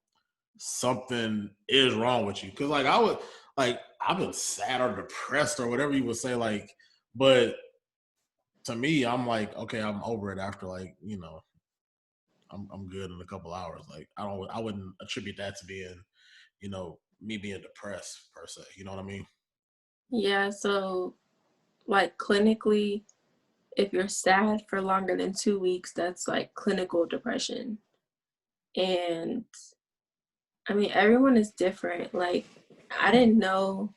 something is wrong with you because like I would like I've been sad or depressed or whatever you would say like but to me I'm like okay I'm over it after like you know I'm good in a couple hours like I wouldn't attribute that to being you know, me being depressed per se. You know what I mean? Yeah, so like clinically, if you're sad for longer than 2 weeks, that's like clinical depression. And I mean, everyone is different. Like, I didn't know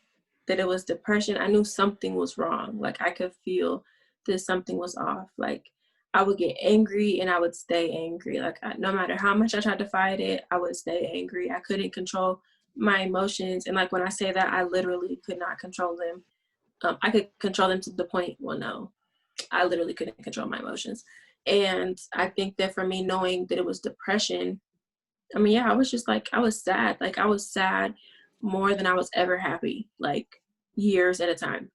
that it was depression. I knew something was wrong. Like, I could feel that something was off. Like, I would get angry and I would stay angry. Like, no matter how much I tried to fight it, I would stay angry. I couldn't control my emotions. And, like, when I say that, I literally could not control them. I could control them to the point, well, no, I literally couldn't control my emotions. And I think that for me, knowing that it was depression, I mean, yeah, I was just like, I was sad. Like, I was sad more than I was ever happy, like years at a time.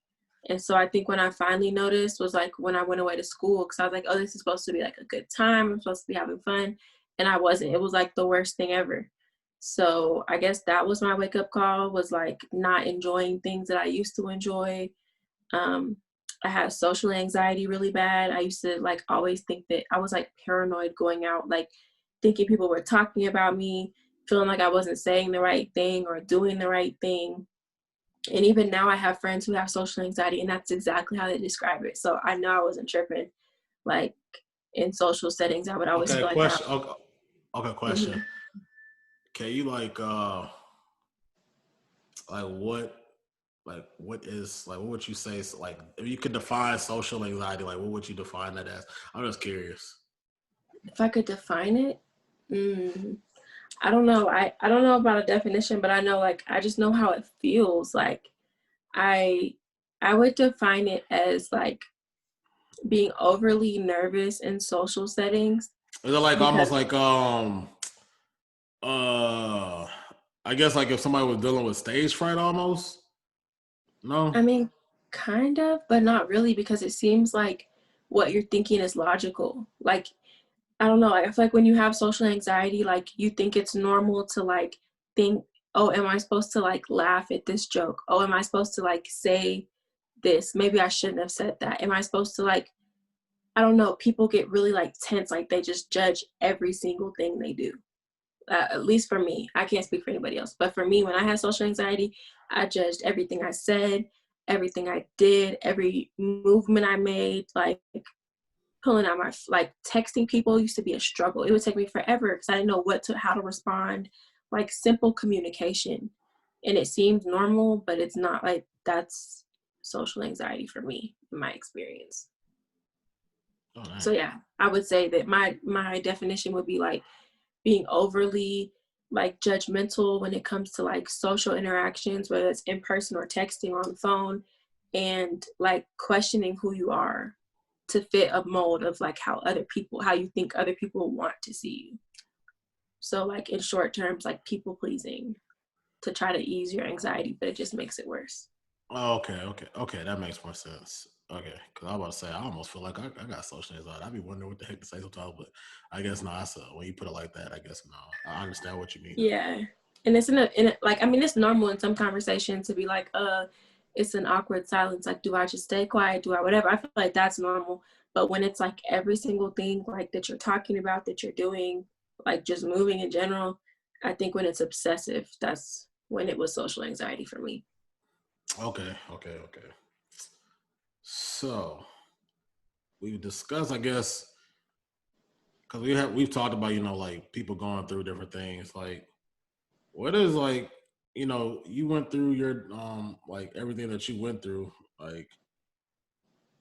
And so I think when I finally noticed was like when I went away to school, because I was like, oh, this is supposed to be like a good time. I'm supposed to be having fun. And I wasn't. It was like the worst thing ever. So I guess that was my wake up call, was like not enjoying things that I used to enjoy. Um, I had social anxiety really bad. I used to like always think that I was like paranoid going out, like thinking people were talking about me, feeling like I wasn't saying the right thing or doing the right thing. And even now I have friends who have social anxiety, and that's exactly how they describe it. So I know I wasn't tripping. Like in social settings, I would always Okay, feel like I. question. Okay, okay, question. Mhm. Can you like what is like what would you say is like if you could define social anxiety, like what would you define that as? I'm just curious. If I could define it, mm, I don't know. I don't know about a definition, but I know like I just know how it feels. Like I I would define it as like being overly nervous in social settings Is it like because almost like uh I guess like if somebody was dealing with stage fright almost? I No? mean kind of, but not really, because it seems like what you're thinking is logical. Like I don't know, I feel like when you have social anxiety, like you think it's normal to like think, oh, am I supposed to like laugh at this joke? Oh, am I supposed to like say this? Maybe I shouldn't have said that. Am I supposed to like, I don't know, people get really like tense, like they just judge every single thing they do. At least for me, I can't speak for anybody else, but for me, when I had social anxiety, I judged everything I said, everything I did, every movement I made, like pulling out my, like texting people used to be a struggle. It would take me forever because I didn't know how to respond, like simple communication. And it seemed normal, but it's not. Like that's social anxiety for me, in my experience. Oh So dang. yeah, I would say that my definition would be like being overly like judgmental when it comes to like social interactions, whether it's in person or texting or on the phone, and like questioning who you are to fit a mold of like how you think other people want to see you. So like in short terms, like people pleasing to try to ease your anxiety, but it just makes it worse. Oh, okay. That makes more sense. Okay, because I was about to say I almost feel like I got social anxiety. I'd be wondering what the heck to say sometimes, but I guess no. When you put it like that, I guess no. I understand what you mean though. Yeah. And it's in a like, I mean, it's normal in some conversations to be like, it's an awkward silence. Like, do I just stay quiet? Do I whatever? I feel like that's normal. But when it's like every single thing like that you're talking about, that you're doing, like just moving in general, I think when it's obsessive, that's when it was social anxiety for me. Okay. So we've discussed, I guess, because we've talked about like people going through different things. Like, what is like you went through your like everything that you went through, like,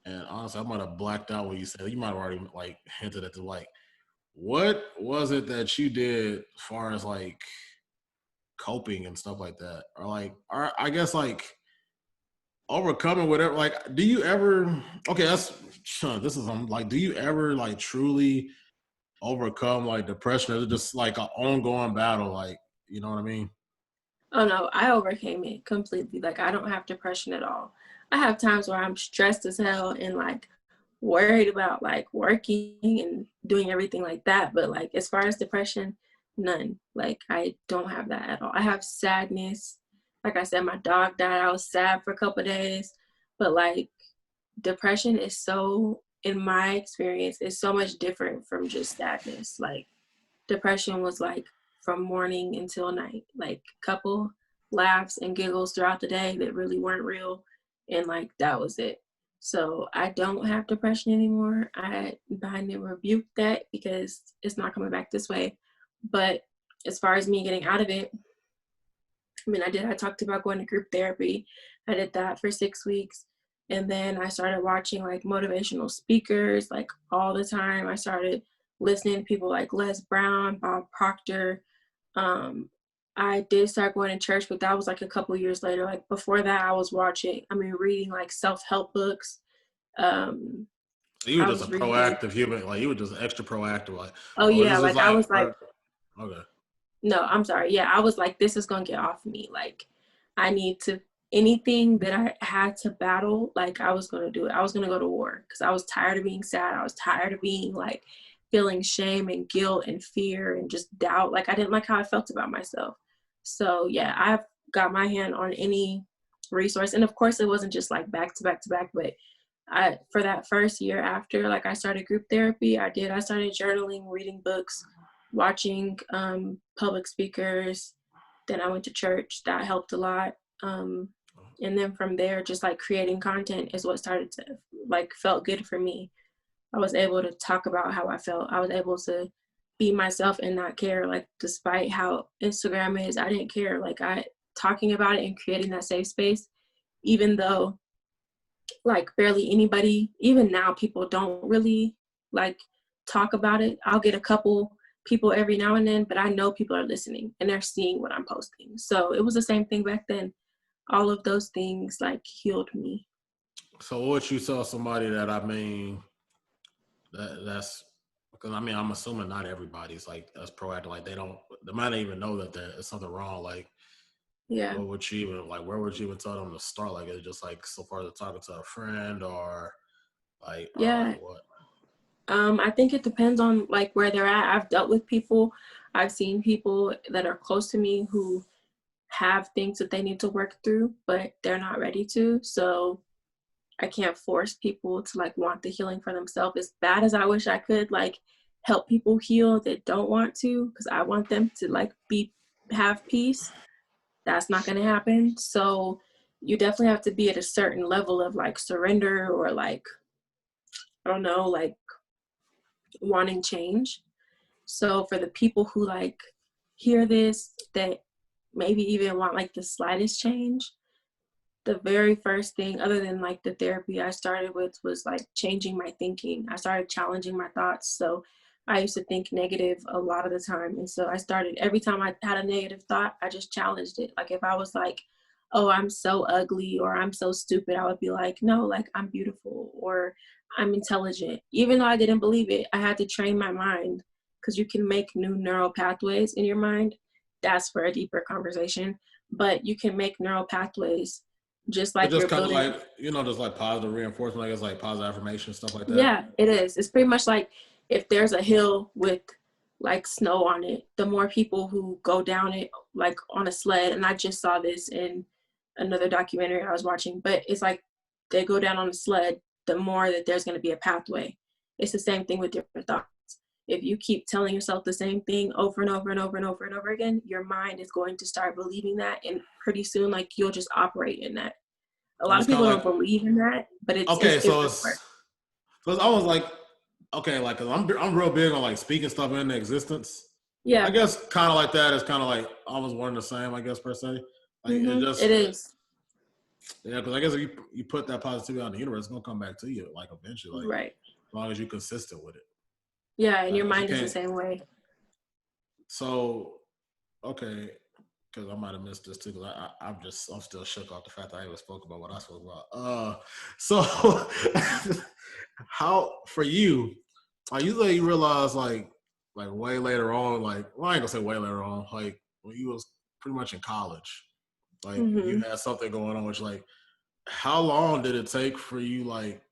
and honestly, I might have blacked out what you said. You might have already like hinted at the like, what was it that you did as far as like coping and stuff like that, or I guess like overcoming whatever. Like, do you ever? Okay, this is like, do you ever like truly overcome like depression? Or is it just like an ongoing battle? Like, you know what I mean? Oh no, I overcame it completely. Like I don't have depression at all. I have times where I'm stressed as hell and like worried about like working and doing everything like that. But like as far as depression, none. Like I don't have that at all. I have sadness. Like I said, my dog died. I was sad for a couple of days. But like depression is so, in my experience, is so much different from just sadness. Like depression was like from morning until night, like couple laughs and giggles throughout the day that really weren't real. and like that was it. So I don't have depression anymore. I rebuke that because it's not coming back this way. But as far as me getting out of it, I mean, I talked about going to group therapy. I did that for 6 weeks. And then I started watching like motivational speakers like all the time. I started listening to people like Les Brown, Bob Proctor. I did start going to church, but that was like a couple years later. Like before that, I was reading like self-help books. Um, You were I just a was reading, proactive human, like you were just extra proactive, like, oh or yeah, this is like I like, was like, okay. no, I'm sorry. Yeah, I was like, this is gonna get off me. Like, I need to, anything that I had to battle, like, I was gonna do it. I was gonna go to war because I was tired of being sad. I was tired of being like feeling shame and guilt and fear and just doubt. Like, I didn't like how I felt about myself. So, yeah, I've got my hand on any resource. And of course, it wasn't just like back to back to back, but for that first year after, like, I started group therapy, I started journaling, reading books, watching public speakers. Then I went to church. That helped a lot. And then from there, just like creating content is what started to like felt good for me. I was able to talk about how I felt. I was able to be myself and not care. Like despite how Instagram is, I didn't care. Like I talking about it and creating that safe space, even though like barely anybody, even now people don't really like talk about it. I'll get a couple people every now and then, but I know people are listening and they're seeing what I'm posting. So it was the same thing back then. All of those things like healed me. So what you tell somebody that, I mean, that's because I mean I'm assuming not everybody's like that's proactive. Like they might not even know that there's something wrong. Like Yeah. what would you even like? Where would you even tell them to start? Like it's just like so far as talking to a friend or like Yeah. what? I think it depends on like where they're at. I've dealt with people, I've seen people that are close to me who have things that they need to work through, but they're not ready to. So I can't force people to like want the healing for themselves. As bad as I wish I could like help people heal that don't want to, because I want them to like have peace. That's not going to happen. So you definitely have to be at a certain level of like surrender or like, I don't know, like wanting change. So for the people who like hear this that maybe even want like the slightest change, the very first thing other than like the therapy I started with was like changing my thinking. I started challenging my thoughts. So I used to think negative a lot of the time. And so I started every time I had a negative thought, I just challenged it. Like if I was like, oh, I'm so ugly or I'm so stupid, I would be like, no, like I'm beautiful or I'm intelligent. Even though I didn't believe it, I had to train my mind because you can make new neural pathways in your mind. That's for a deeper conversation. But you can make neural pathways just It's like just you're kind of building. like just like positive reinforcement. I guess like positive affirmation stuff like that. Yeah, it is. It's pretty much like if there's a hill with like snow on it, the more people who go down it like on a sled, and I just saw this in another documentary I was watching, but it's like they go down on a sled, the more that there's going to be a pathway. It's the same thing with your thoughts. If you keep telling yourself the same thing over and over and over and over and over again, your mind is going to start believing that, and pretty soon like you'll just operate in that. A And lot it's of kind people of don't like believe in that, but it's okay, it will work. so it's almost like okay, like cause I'm real big on like speaking stuff into existence. I Yeah. guess kind of like that is kind of like almost one and the same. I guess per se. Like it It just is. yeah, because I guess if you put that positivity out in the universe, it's gonna come back to you like eventually. Like Right. as long as you're consistent with it. Yeah, and your Because you mind is the can't. same way. So okay, because I might have missed this too. Because I'm still shook off the fact that I even spoke about what I spoke about. So how for you? Like usually you realize like way later on, like well, I ain't gonna say way later on, like when you was pretty much in college, like you Hmm. had something going on, which like how long did it take for you like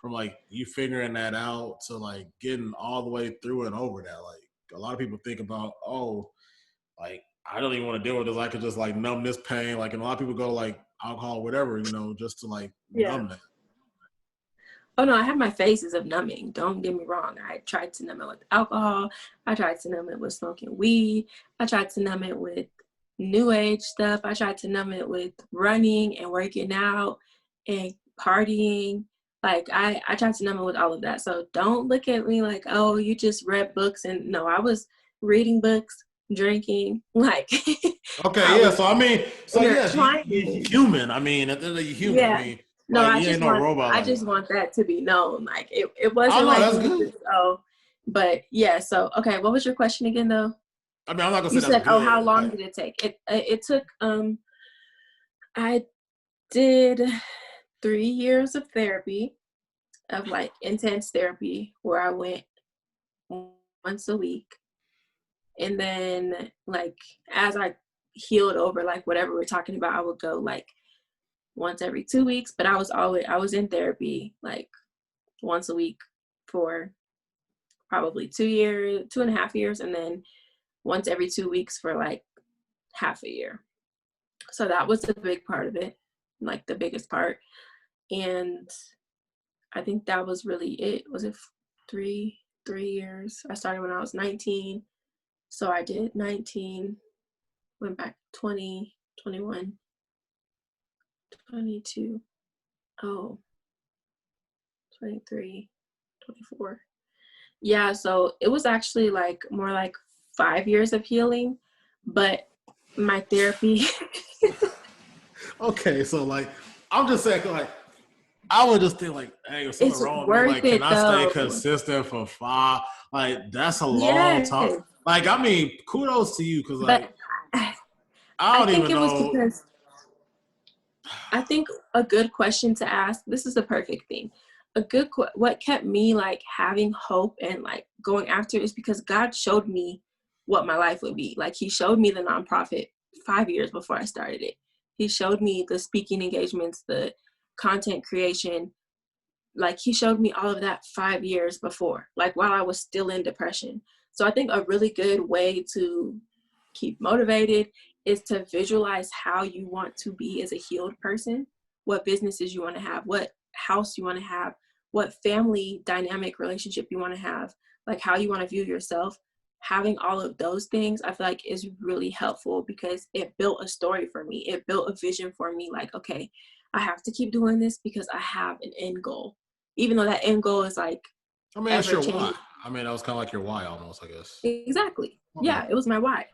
from like you figuring that out to like getting all the way through and over that? Like a lot of people think about, oh, like I don't even want to deal with this. I could just like numb this pain. Like and a lot of people go like alcohol, whatever, just to like Yeah. numb that. Oh no, I have my phases of numbing. Don't get me wrong. I tried to numb it with alcohol. I tried to numb it with smoking weed. I tried to numb it with new age stuff. I tried to numb it with running and working out. and partying. Like I tried to numb it with all of that. So don't look at me like, oh, you just read books. And no, I was reading books, drinking, like Okay, I yeah. was So I mean, so yes, you intertwining. human. I mean, at the end of the day, you human. I Yeah. mean, No, like you ain't no robot. I Like, just want that to be known. Like it I wasn't know like that's me good. just, oh, but yeah. So, okay. What was your question again though? I mean, I'm not gonna say You that's said, oh, how good. long did it take? It took, I did 3 years of therapy, of like intense therapy, where I went once a week. And then like as I healed over like whatever we're talking about, I would go like once every 2 weeks. But I was in therapy like once a week for probably 2 years, 2.5 years, and then once every 2 weeks for like half a year. So that was a big part of it, like the biggest part. And I think that was really it. Was it 3 years? I started when I was 19. So I did 19, went back 20, 21, 22, oh, 23, 24. Yeah, so it was actually like more like 5 years of healing, but my therapy. Okay, so like, I'm just saying, like, I would just think like, hey, if something It's wrong with me, worth like, can it I stay though. consistent for 5? Like, that's a long time. Yes, Like, I mean, kudos to you, because like, but I I I don't think even it was know. because I think a good question to ask, this is the perfect thing. What kept me like having hope and like going after it is because God showed me what my life would be. Like he showed me the nonprofit 5 years before I started it. He showed me the speaking engagements, the content creation. Like he showed me all of that 5 years before, like while I was still in depression. So I think a really good way to keep motivated is to visualize how you want to be as a healed person, what businesses you want to have, what house you want to have, what family dynamic relationship you want to have, like how you want to view yourself. Having all of those things, I feel like is really helpful because it built a story for me. It built a vision for me. Like, okay, I have to keep doing this because I have an end goal, even though that end goal is like I mean, it's ever your why. changing. I mean, that was kind of like your why, almost, I guess. Exactly. Okay. Yeah, it was my why.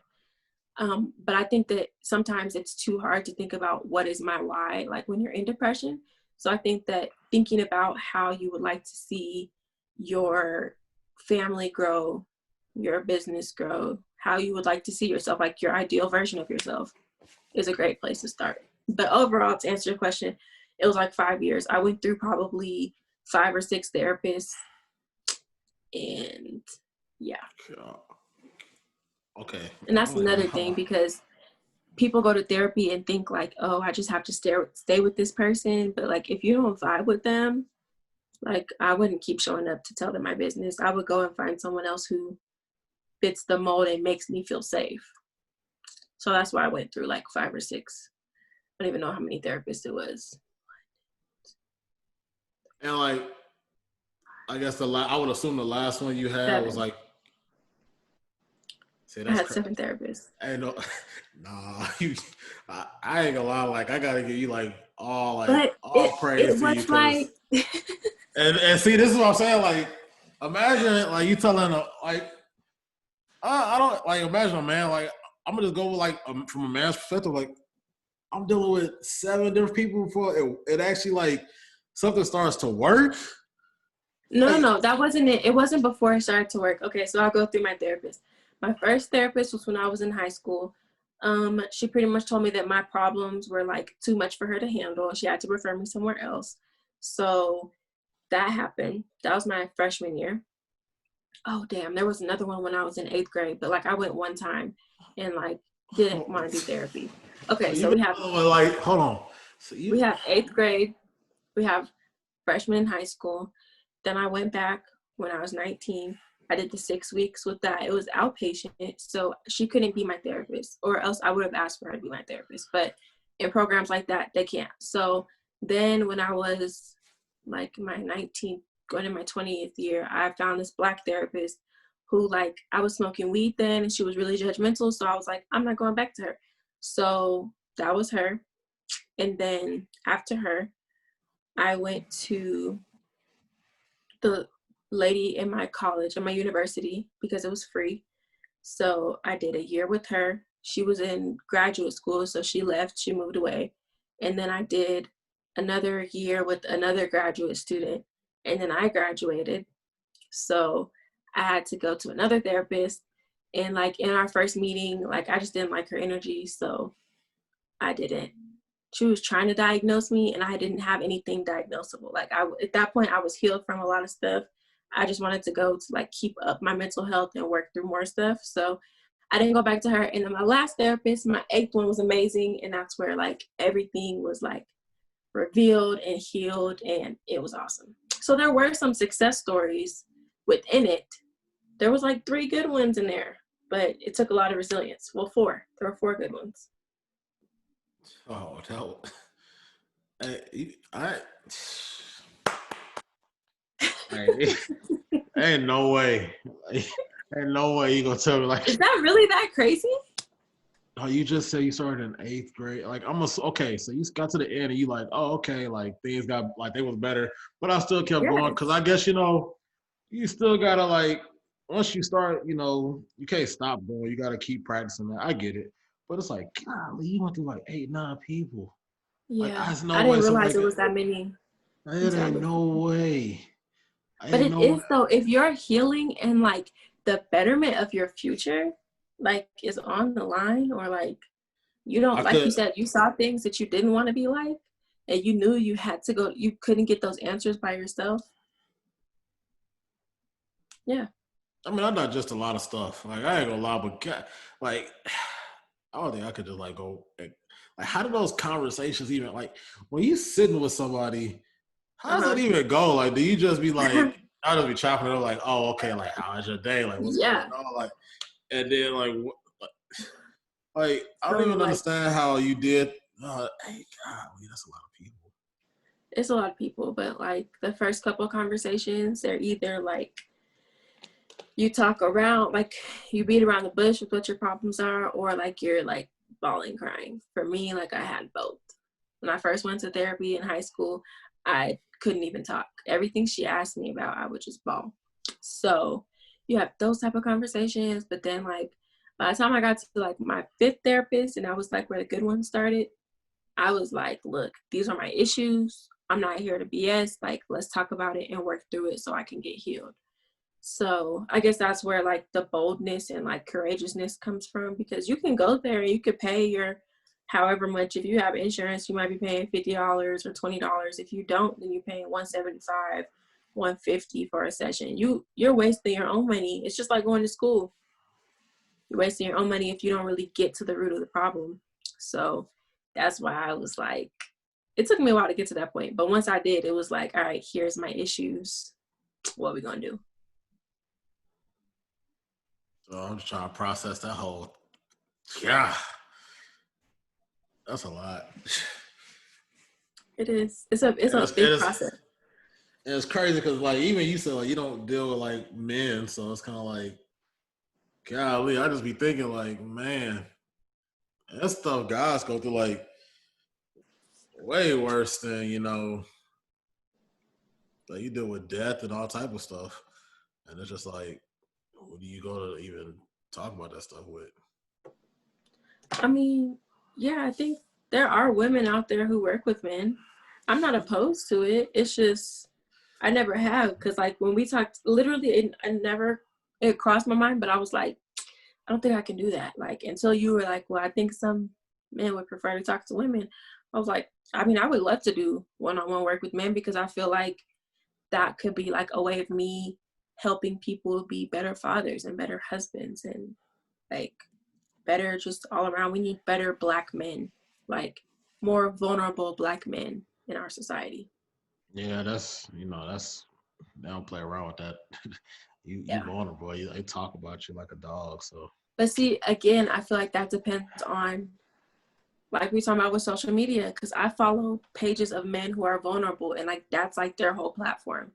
But I think that sometimes it's too hard to think about what is my why, like when you're in depression. So I think that thinking about how you would like to see your family grow, your business grow, how you would like to see yourself, like your ideal version of yourself, is a great place to start. But overall, to answer your question, it was like 5 years. I went through probably 5 or 6 therapists, and yeah. Okay. And I that's don't even another thing know. because people go to therapy and think like, oh, I just have to stay with this person. But like, if you don't vibe with them, like I wouldn't keep showing up to tell them my business. I would go and find someone else who fits the mold and makes me feel safe. So that's why I went through like 5 or 6. I don't even know how many therapists it was. And like, I guess I would assume the last one you had was 7. like, see, I that's had crazy. 7 therapists. Ain't no, nah, I ain't gonna lie. Like, I gotta give you But all praise it to you, was because like and see, this is what I'm saying. Like, imagine like you telling like I don't like imagine a man like I'm gonna just go with like from a man's perspective. Like, I'm dealing with 7 different people before it actually like something starts to work. Like, no, that wasn't it. It wasn't before I started to work. Okay, so I'll go through my therapist. My first therapist was when I was in high school. She pretty much told me that my problems were like too much for her to handle, and she had to refer me somewhere else. So that happened. That was my freshman year. Oh damn, there was another one when I was in 8th grade, but like I went one time and like didn't want to do therapy. so Okay, you've so been dealing with like hold on. So we you have 8th grade, we have freshman in high school. Then I went back when I was 19. I did the 6 weeks with that. It was outpatient, so she couldn't be my therapist, or else I would have asked for her to be my therapist. But in programs like that, they can't. So then when I was like my 19th, going in my 20th year, I found this Black therapist who like I was smoking weed then, and she was really judgmental. So I was like, I'm not going back to her. So that was her. And then after her, I went to the lady in my college, in my university, because it was free. So I did a year with her. She was in graduate school, so she left, she moved away. And then I did another year with another graduate student, and then I graduated. So I had to go to another therapist. And like in our first meeting, like I just didn't like her energy, so I didn't. She was trying to diagnose me, and I didn't have anything diagnosable. Like at that point, I was healed from a lot of stuff. I just wanted to go to like keep up my mental health and work through more stuff. So I didn't go back to her. And then my last therapist, my eighth one, was amazing, and that's where like everything was like revealed and healed, and it was awesome. So there were some success stories within it. There was like 3 good ones in there, but it took a lot of resilience. Well, 4. There were 4 good ones. Oh, I ain't no way. Ain't no way you gonna tell me like. Is that really that crazy? Oh, you just said you started in 8th grade. Like okay, so you got to the end and you like, oh, okay, like things got like they was better, but I still kept going Yes. because I guess you still gotta like once you start, you can't stop going. You gotta keep practicing that. I get it, but it's like, golly, you went through like 8, 9 people. Like, Yeah. there's no I way didn't realize somebody it could. was that many It until I ain't moved. no way. But Ain't it no. is though, if you're healing and like the betterment of your future, like is on the line, or like you don't, I like you could. said, you saw things that you didn't want to be like, and you knew you had to go, you couldn't get those answers by yourself. Yeah. I mean, I digest a lot of stuff. Like, I ain't gonna lie, but like, I don't think I could just like go. Like, how do those conversations even like when you sitting with somebody? How does that even go? Like, do you just be like, I'll just be chopping it up, like, oh, okay, like, how's your day? Like, what's going Yeah. on? Like, and then like, I So don't even like understand how you did. Hey, golly, that's a lot of people. it's a lot of people, but like the first couple of conversations, they're either like you talk around, like you beat around the bush with what your problems are, or like you're like bawling, crying. For me, like I had both. When I first went to therapy in high school, I couldn't even talk. Everything she asked me about, I would just bawl. So you have those type of conversations, but then like by the time I got to like my 5th therapist, and I was like where the good one started, I was like, look, these are my issues. I'm not here to BS. Like, let's talk about it and work through it so I can get healed. So I guess that's where like the boldness and like courageousness comes from, because you can go there and you could pay your however much. If you have insurance, you might be paying $50 or $20. If you don't, then you're paying $175, $150 for a session. You're wasting your own money. It's just like going to school. You're wasting your own money if you don't really get to the root of the problem. So that's why I was like, it took me a while to get to that point. But once I did, it was like, all right, here's my issues. What are we gonna do? So I'm just trying to process that whole. Yeah, that's a lot. It is. It's a It big is. process. It's crazy because like even you said like you don't deal with like men, so it's kind of like, golly, I just be thinking like, man, that stuff guys go through like way worse than like you deal with death and all type of stuff, and it's just like, who do you go to even talk about that stuff with? I mean, yeah, I think there are women out there who work with men. I'm not opposed to it. It's just I never have, because like when we talked, literally, it crossed my mind, but I was like, I don't think I can do that. Like until you were like, well, I think some men would prefer to talk to women. I was like, I mean, I would love to do one-on-one work with men, because I feel like that could be like a way of me helping people be better fathers and better husbands, and like better just all around. We need better Black men, like more vulnerable Black men in our society. Yeah, that's they don't play around with that. You Yeah. vulnerable. They talk about you like a dog. So But see, again, I feel like that depends on, like we talking about with social media, because I follow pages of men who are vulnerable, and like that's like their whole platform,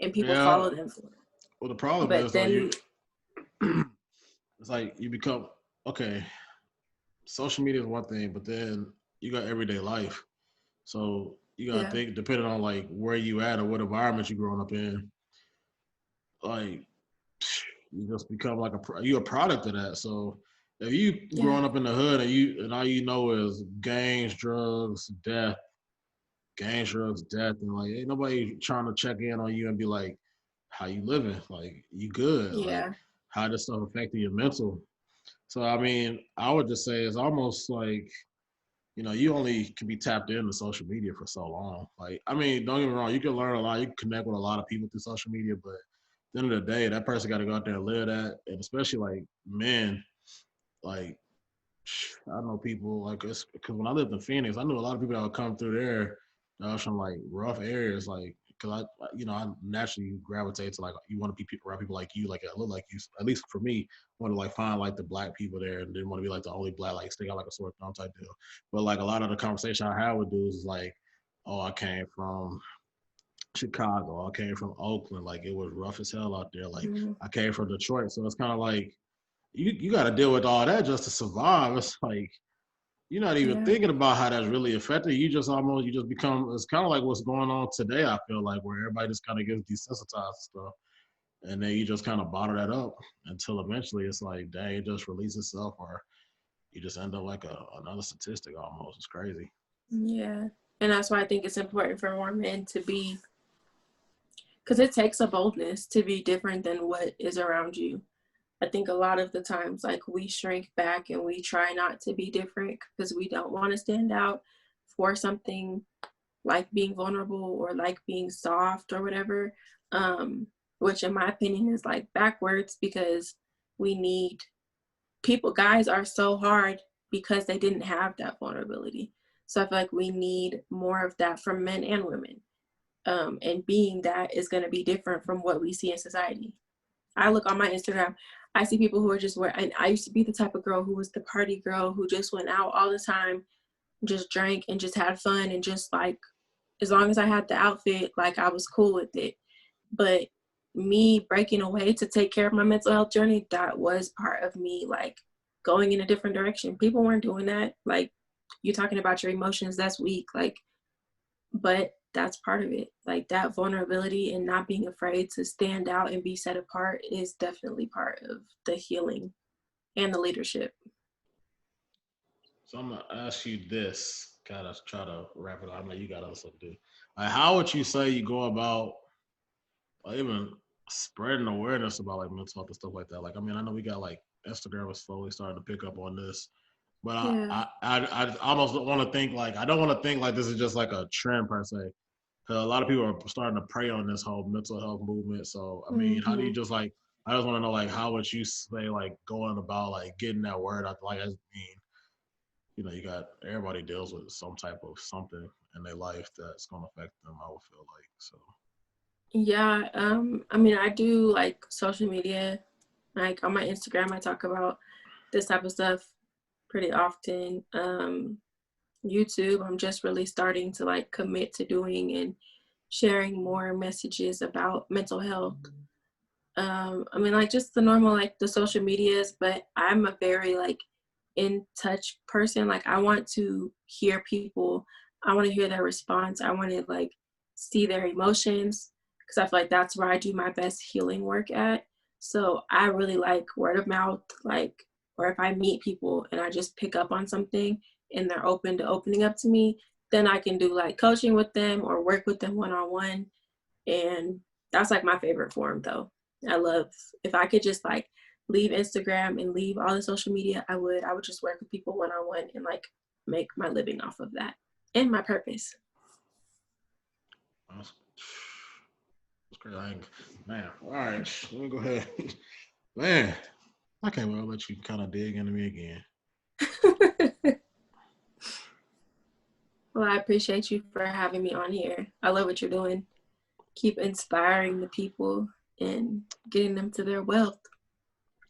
and people yeah. follow them for it. Well, the problem But is though then, it's like you become okay. Social media is one thing, but then you got everyday life. So you gotta Yeah. think depending on like where you at or what environment you growing up in, like you just become like you a product of that. So if you Yeah. growing up in the hood and all you know is gangs, drugs, death, and like ain't nobody trying to check in on you and be like, how you living? Like you good? Like Yeah. how this stuff affecting your mental? So I mean, I would just say it's almost like you only can be tapped into social media for so long. Like, I mean, don't get me wrong, you can learn a lot, you can connect with a lot of people through social media, but at the end of the day, that person got to go out there and live that. And especially like men, like, I know people like it's because when I lived in Phoenix, I knew a lot of people that would come through there that was from like rough areas, like because I naturally gravitate to like you want to be around people like you, like I look like you. At least for me, want to like find like the black people there, and didn't want to be like the only black like stick out like a sore thumb type deal. But like a lot of the conversation I had with dudes is like, oh, I came from Chicago, I came from Oakland, like it was rough as hell out there. Like Mhm. I came from Detroit, so it's kind of like you got to deal with all that just to survive. It's like you're not even Yeah. thinking about how that's really affected you. You just become. It's kind of like what's going on today. I feel like where everybody just kind of gets desensitized to stuff, and then you just kind of bottle that up until eventually it's like, dang, it just releases itself, or you just end up like another statistic almost. It's crazy. Yeah. And that's why I think it's important for more men to be, because it takes a boldness to be different than what is around you. I think a lot of the times, like, we shrink back and we try not to be different because we don't want to stand out for something like being vulnerable or like being soft or whatever. Which, in my opinion, is like backwards because we need guys are so hard because they didn't have that vulnerability. So I feel like we need more of that from men and women. And being that is going to be different from what we see in society. I look on my Instagram, I see people who are just and I used to be the type of girl who was the party girl who just went out all the time, just drank and just had fun and just like, as long as I had the outfit, like I was cool with it. But me breaking away to take care of my mental health journey, that was part of me like going in a different direction. People weren't doing that. Like, you talking about your emotions, that's weak. Like, but that's part of it. Like, that vulnerability and not being afraid to stand out and be set apart is definitely part of the healing and the leadership. So I'm gonna ask you this, kind of try to wrap it up. I know you got other stuff to do. Like, how would you say you go about or even spreading awareness about like mental health and stuff like that? Like, I mean, I know we got like Instagram is slowly starting to pick up on this, but Yeah. I almost don't want to think like I don't want to think like this is just like a trend per se. Because a lot of people are starting to prey on this whole mental health movement. So, I mean, how do you Mm-hmm. just like? I just want to know like how would you say like going about like getting that word out? Like, I mean, you got everybody deals with some type of something in their life that's gonna affect them. I would feel like so. Yeah. I mean, I do like social media. Like on my Instagram, I talk about this type of stuff pretty often. YouTube, I'm just really starting to like commit to doing and sharing more messages about mental health. I mean, like just the normal, like the social medias, but I'm a very like in touch person. Like, I want to hear people, I want to hear their response, I want to like see their emotions because I feel like that's where I do my best healing work at. So I really like word of mouth, like, or if I meet people and I just pick up on something and they're open to opening up to me, then I can do like coaching with them or work with them one on one. And that's like my favorite form though. I love, if I could just like leave Instagram and leave all the social media, I would just work with people one on one and like make my living off of that and my purpose. That's, that's crazy. Man, all right, let me go ahead. Man, I can't wait to let you kind of dig into me again. Well, I appreciate you for having me on here. I love what you're doing. Keep inspiring the people and getting them to their wealth.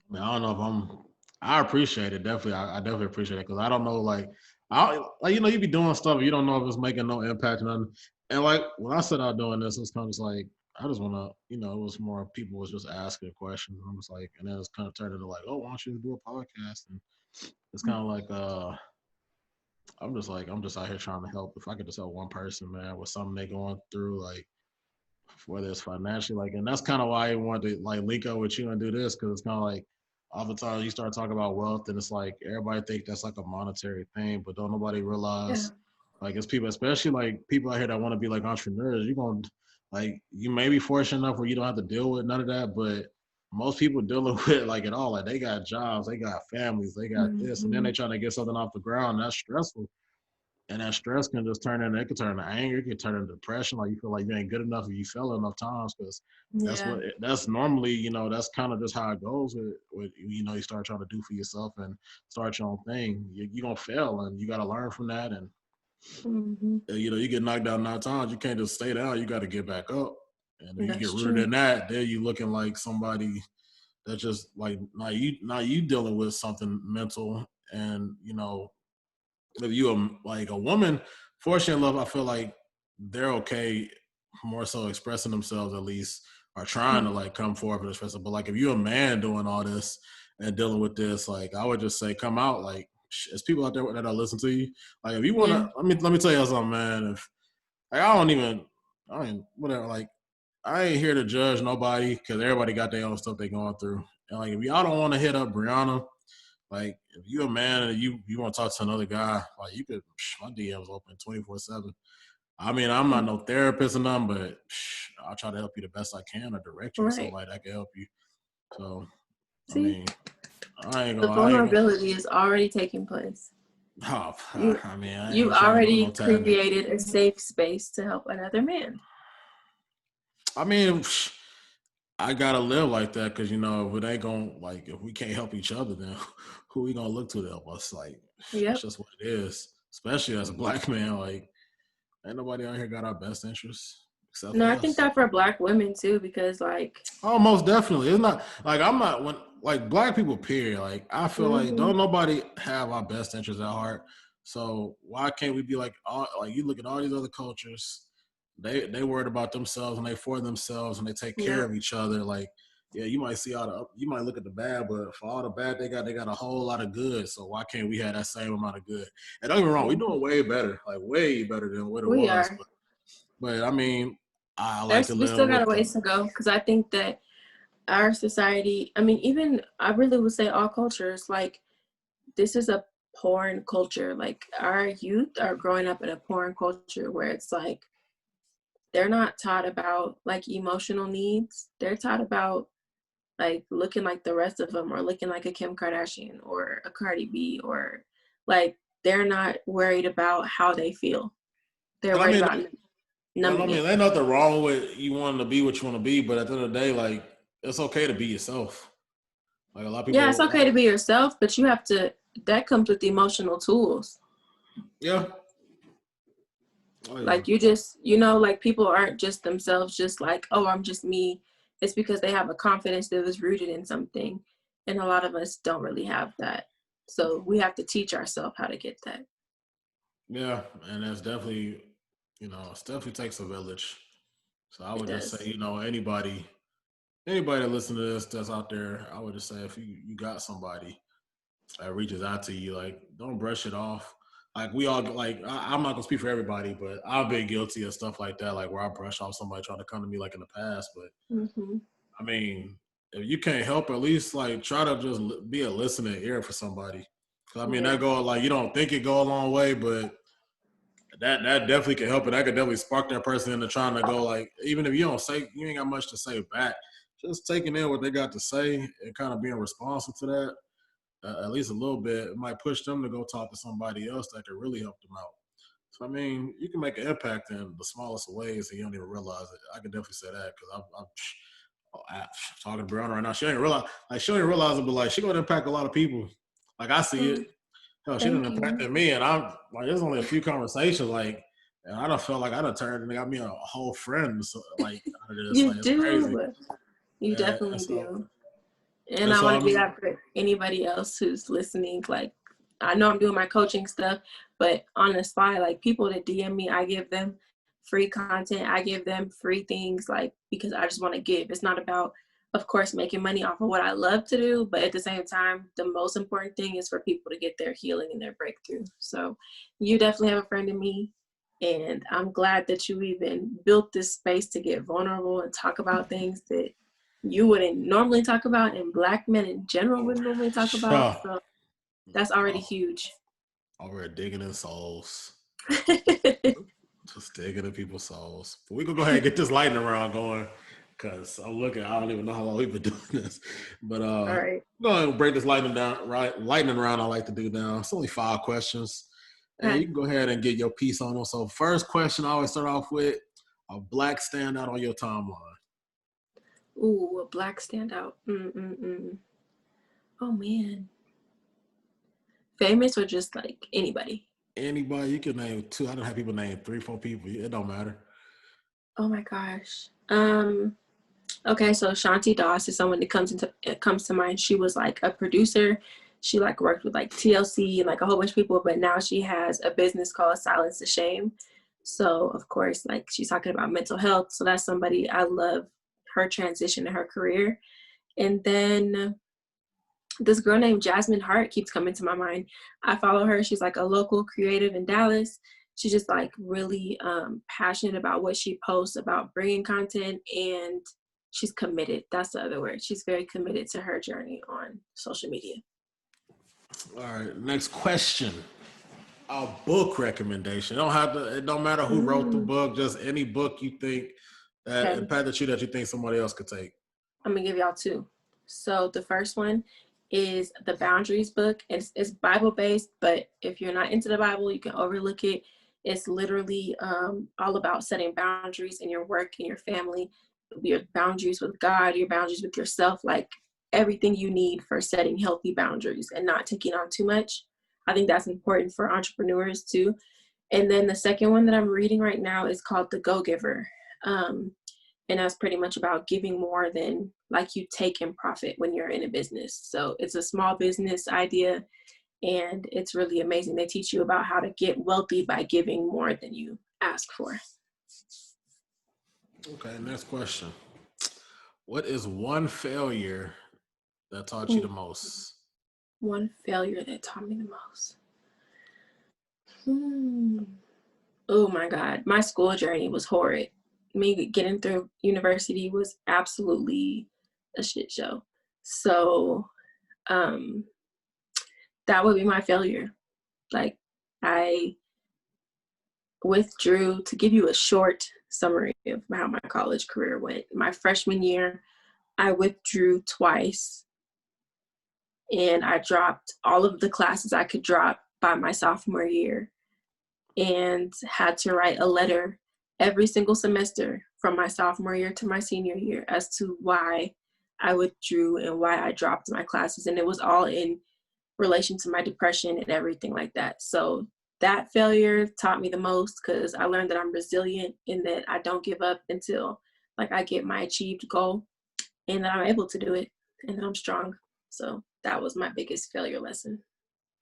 I, mean, I don't know if I'm. I appreciate it definitely. I definitely appreciate it because I don't know I like you be doing stuff you don't know if it's making no impact or nothing. And like when I set out doing this, it's kind of just like I just want to it was more people was just asking questions. I'm just like, and then it's kind of turned into like, oh, why don't you do a podcast? And it's kind of like I'm just out here trying to help. If I could just help one person, man, with something they going through, like whether it's financially, like, and that's kind of why I wanted to like link up with you and do this, because it's kind of like oftentimes you start talking about wealth and it's like everybody think that's like a monetary thing, but don't nobody Yeah. realize like it's people, especially like people out here that want to be like entrepreneurs. You're gonna like you may be fortunate enough where you don't have to deal with none of that, but most people dealing with like it all. Like they got jobs, they got families, they got this, and then Mm-hmm. they trying to get something off the ground. That's stressful. And that stress can just turn into, it can turn into anger, it can turn into depression. Like you feel like you ain't good enough if you fail enough times, because Yeah. that's normally, that's kind of just how it goes with you start trying to do for yourself and start your own thing. You're going to fail and you got to learn from that. And, Mm-hmm. you get knocked down 9 times, you can't just stay down. You got to get back up. And if you get That's rooted true. in that, then you looking like somebody that's just like, now you dealing with something mental. And, if you like a woman, fortunate love, I feel like they're okay, more so expressing themselves at least, or trying to like come forward and express it. But like if you're a man doing all this and dealing with this, like I would just say come out. Like there's people out there that listen to you. Like if you wanna, Yeah. let me tell you something, man. If like I mean whatever. Like I ain't here to judge nobody because everybody got their own stuff they going through. And like if y'all don't want to hit up Briana, like if you're a man and you want to talk to another guy, like you could, my DMs open 24/7. I mean, I'm not no therapist or nothing, but I'll try to help you the best I can or direct you to Right. somebody that can help you. So, I See, mean, I ain't the gonna, I ain't gonna. vulnerability is already taking place. Oh, You I mean, I you've ain't trying to go no already tag. created a safe space to help another man. I mean, I gotta live like that because if it ain't gonna like if we can't help each other, then who we gonna look to help us? Like that's Yep. just what it is. Especially as a black man, like ain't nobody out here got our best interests except No, for I think us. that for Black women too, because like, Oh, most definitely. It's not like I'm not when like black people. Period. Like I feel like hmm don't nobody have our best interests at heart. So why can't we be like all like you look at all these other cultures? They worried about themselves and they for themselves and they take care yep. of each other. Like yeah, you might see all the you might look at the bad, but for all the bad they got a whole lot of good. So why can't we have that same amount of good? And don't get me wrong, we're Mhm. doing way better, like way better than what it We was. are. But I mean, I like to We live still got with a the. ways to go because I think that our society, I mean, even I really would say all cultures, like this is a porn culture. Like our youth are growing up in a porn culture where it's like they're not taught about like emotional needs. They're taught about like looking like the rest of them or looking like a Kim Kardashian or a Cardi B or like they're not worried about how they feel. They're And I worried mean, about I numbing mean, it. ain't nothing wrong with you wanting to be what you want to be, but at the end of the day, like it's okay to be yourself. Like a lot of Yeah, it's people, okay to be yourself, but you have to, that comes with emotional tools. yeah, oh yeah, Like like people aren't just themselves, just like, oh, I'm just me. It's because they have a confidence that was rooted in something. And a lot of us don't really have that. So we have to teach ourselves how to get that. yeah, and that's definitely, it definitely takes a village. So I It would just say, does. anybody that listen to this that's out there, I would just say if you got somebody that reaches out to you, like don't brush it off. Like we all like I'm not gonna speak for everybody, but I've been guilty of stuff like that, like where I brush off somebody trying to come to me like in the past. But hmm I mean, if you can't help, at least like try to just be a listening ear for somebody. Cause I mean that Yeah. go like you don't think it go a long way, but that definitely can help, and that could definitely spark that person into trying to go like even if you don't say you ain't got much to say back, just taking in what they got to say and kind of being responsive to that at least a little bit, it might push them to go talk to somebody else that could really help them out. So I mean, you can make an impact in the smallest of ways, and you don't even realize it. I can definitely say that because I'm talking to Brianna right now. She don't even realize it, but like she gonna impact a lot of people. Like I see it. Oh, Hell, she done thank you. impacted me, and I'm like, there's only a few conversations, like, and I don't feel like I done turned and got me a whole friend, so, like out of this. You Like it's crazy. do. You And definitely so, do. And and I so want I to do mean, that for anybody else who's listening. Like, I know I'm doing my coaching stuff, but on the spot, like people that DM me, I give them free content. I give them free things, like, because I just want to give. It's not about of course, making money off of what I love to do, but at the same time, the most important thing is for people to get their healing and their breakthrough. So you definitely have a friend in me, and I'm glad that you even built this space to get vulnerable and talk about things that you wouldn't normally talk about, and Black men in general wouldn't normally talk about. Sure. So that's already Oh, huge. already digging in souls. Just digging in people's souls. But we can go ahead and get this lightning round going, because I'm looking. I don't even know how long we've been doing this, but All right. go ahead and break this lightning down. Right, lightning round. I like to do now. It's only 5 questions, and Okay. you can go ahead and get your piece on them. So, first question I always start off with: a Black standout on your timeline. Ooh, a Black standout. Oh man. Famous or just like anybody? Anybody you can name 2. I don't have people name 3, 4 people. It don't matter. Oh my gosh. Okay, so Shanti Doss is someone that comes to mind. She was like a producer. She like worked with like TLC and like a whole bunch of people, but now she has a business called Silence the Shame. So of course, like she's talking about mental health. So that's somebody I love, her transition in her career. And then this girl named Jasmine Hart keeps coming to my mind. I follow her. She's like a local creative in Dallas. She's just like really passionate about what she posts about bringing content, and she's committed. That's the other word. She's very committed to her journey on social media. All right, next question. A book recommendation. It don't matter who wrote the book, just any book you think that Okay. impacted you that you think somebody else could take. I'm gonna give y'all 2. So the first one is the Boundaries book. It's Bible based, but if you're not into the Bible, you can overlook it. It's literally all about setting boundaries in your work and your family, your boundaries with God, your boundaries with yourself, like everything you need for setting healthy boundaries and not taking on too much. I think that's important for entrepreneurs too. And then the second one that I'm reading right now is called The Go-Giver. And that's pretty much about giving more than like you take in profit when you're in a business. So it's a small business idea, and it's really amazing. They teach you about how to get wealthy by giving more than you ask for. Okay, next question. What is one failure that taught you the Ooh, most? one failure that taught me the most. Oh my God, my school journey was horrid. Me getting through university was absolutely a shit show. So um, that would be my failure. Like I withdrew. To give you a short summary of how my college career went. My freshman year, I withdrew twice, and I dropped all of the classes I could drop by my sophomore year, and had to write a letter every single semester from my sophomore year to my senior year as to why I withdrew and why I dropped my classes. And it was all in relation to my depression and everything like that. So that failure taught me the most, because I learned that I'm resilient and that I don't give up until like I get my achieved goal, and that I'm able to do it, and that I'm strong. So that was my biggest failure lesson.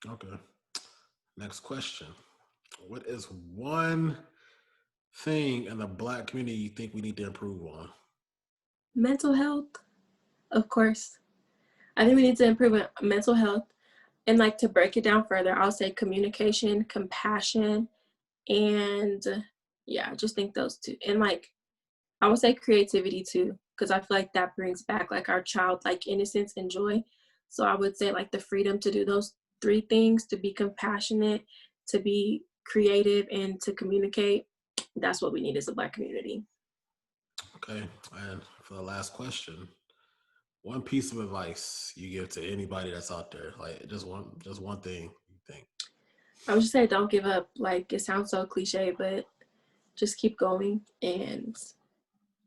Okay. Next question. What is one thing in the Black community you think we need to improve on? Mental health, of course. I think we need to improve mental health. And like to break it down further, I'll say communication, compassion, and yeah, I just think those 2. And like I would say creativity too, because I feel like that brings back like our childlike innocence and joy. So I would say like the freedom to do those 3 things, to be compassionate, to be creative, and to communicate. That's what we need as a Black community. Okay. And for the last question, one piece of advice you give to anybody that's out there, like just one thing you think. I would just say don't give up. Like it sounds so cliche, but just keep going, and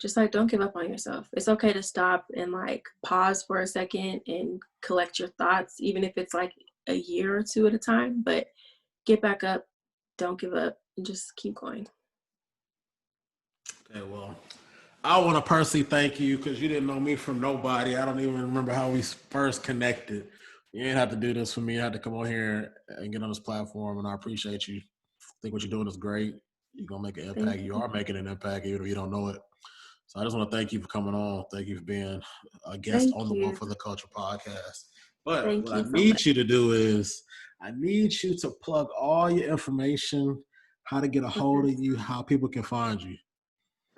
just like don't give up on yourself. It's okay to stop and like pause for a second and collect your thoughts, even if it's like a year or 2 at a time, but get back up, don't give up, and just keep going. Okay, well, I want to personally thank you, because you didn't know me from nobody. I don't even remember how we first connected. You ain't have to do this for me. You had to come on here and get on this platform, and I appreciate you. I think what you're doing is great. You're going to make an impact. Thank You you. are making an impact, even if you don't know it. So I just want to thank you for coming on. Thank you for being a guest Thank on the One you. for the Culture podcast. But Thank what I you so need much. you to do is I need you to plug all your information, how to get a hold of you, how people can find you.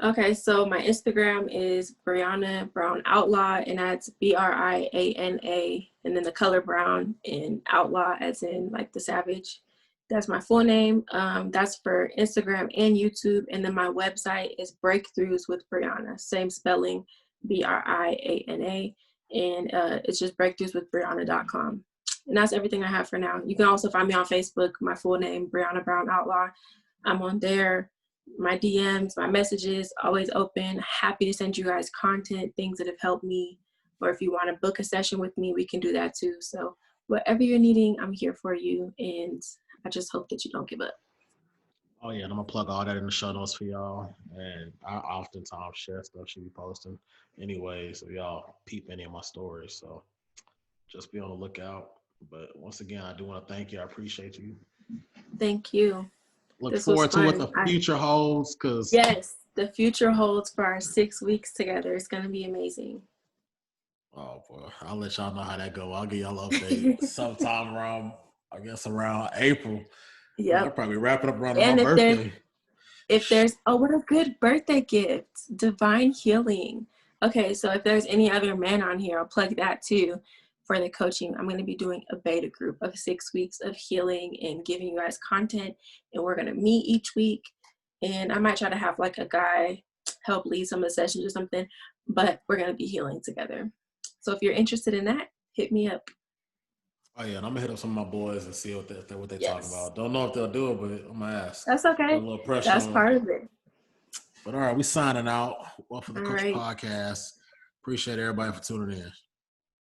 Okay, so my Instagram is Briana Brown-Outlaw, and that's Briana, and then the color brown, and outlaw as in like the savage. That's my full name. That's for Instagram and YouTube. And then my website is Breakthroughs with Briana, same spelling, Briana, and it's just breakthroughswithbriana.com. And that's everything I have for now. You can also find me on Facebook, my full name, Briana Brown-Outlaw. I'm on there. My DMs, my messages, always open. Happy to send you guys content, things that have helped me. Or if you want to book a session with me, we can do that too. So whatever you're needing, I'm here for you. And I just hope that you don't give up. Oh yeah, and I'm gonna plug all that in the show notes for y'all. And I oftentimes share stuff she be posting anyway, so y'all peep any of my stories. So just be on the lookout. But once again, I do want to thank you. I appreciate you. Thank you. Look This was forward to what fun. the future holds. Cause Yes, the future holds for our 6 weeks together. It's going to be amazing. oh boy, I'll let y'all know how that go. I'll give y'all an update sometime around, I guess around April. I'll Yep. probably wrap it up around And my birthday. if there's, oh, what a good birthday gift, divine healing. Okay, so if there's any other men on here, I'll plug that too for the coaching. I'm going to be doing a beta group of 6 weeks of healing and giving you guys content, and we're going to meet each week. And I might try to have like a guy help lead some of the sessions or something, but we're going to be healing together. So if you're interested in that, hit me up. Oh yeah, and I'm gonna hit up some of my boys and see what they talking Yes, about. Don't know if they'll do it, but I'm gonna ask. that's Put a okay. little pressure That's on them. part of it. But all right, we signing out. Well, for the All Culture right. podcast. Appreciate everybody for tuning in.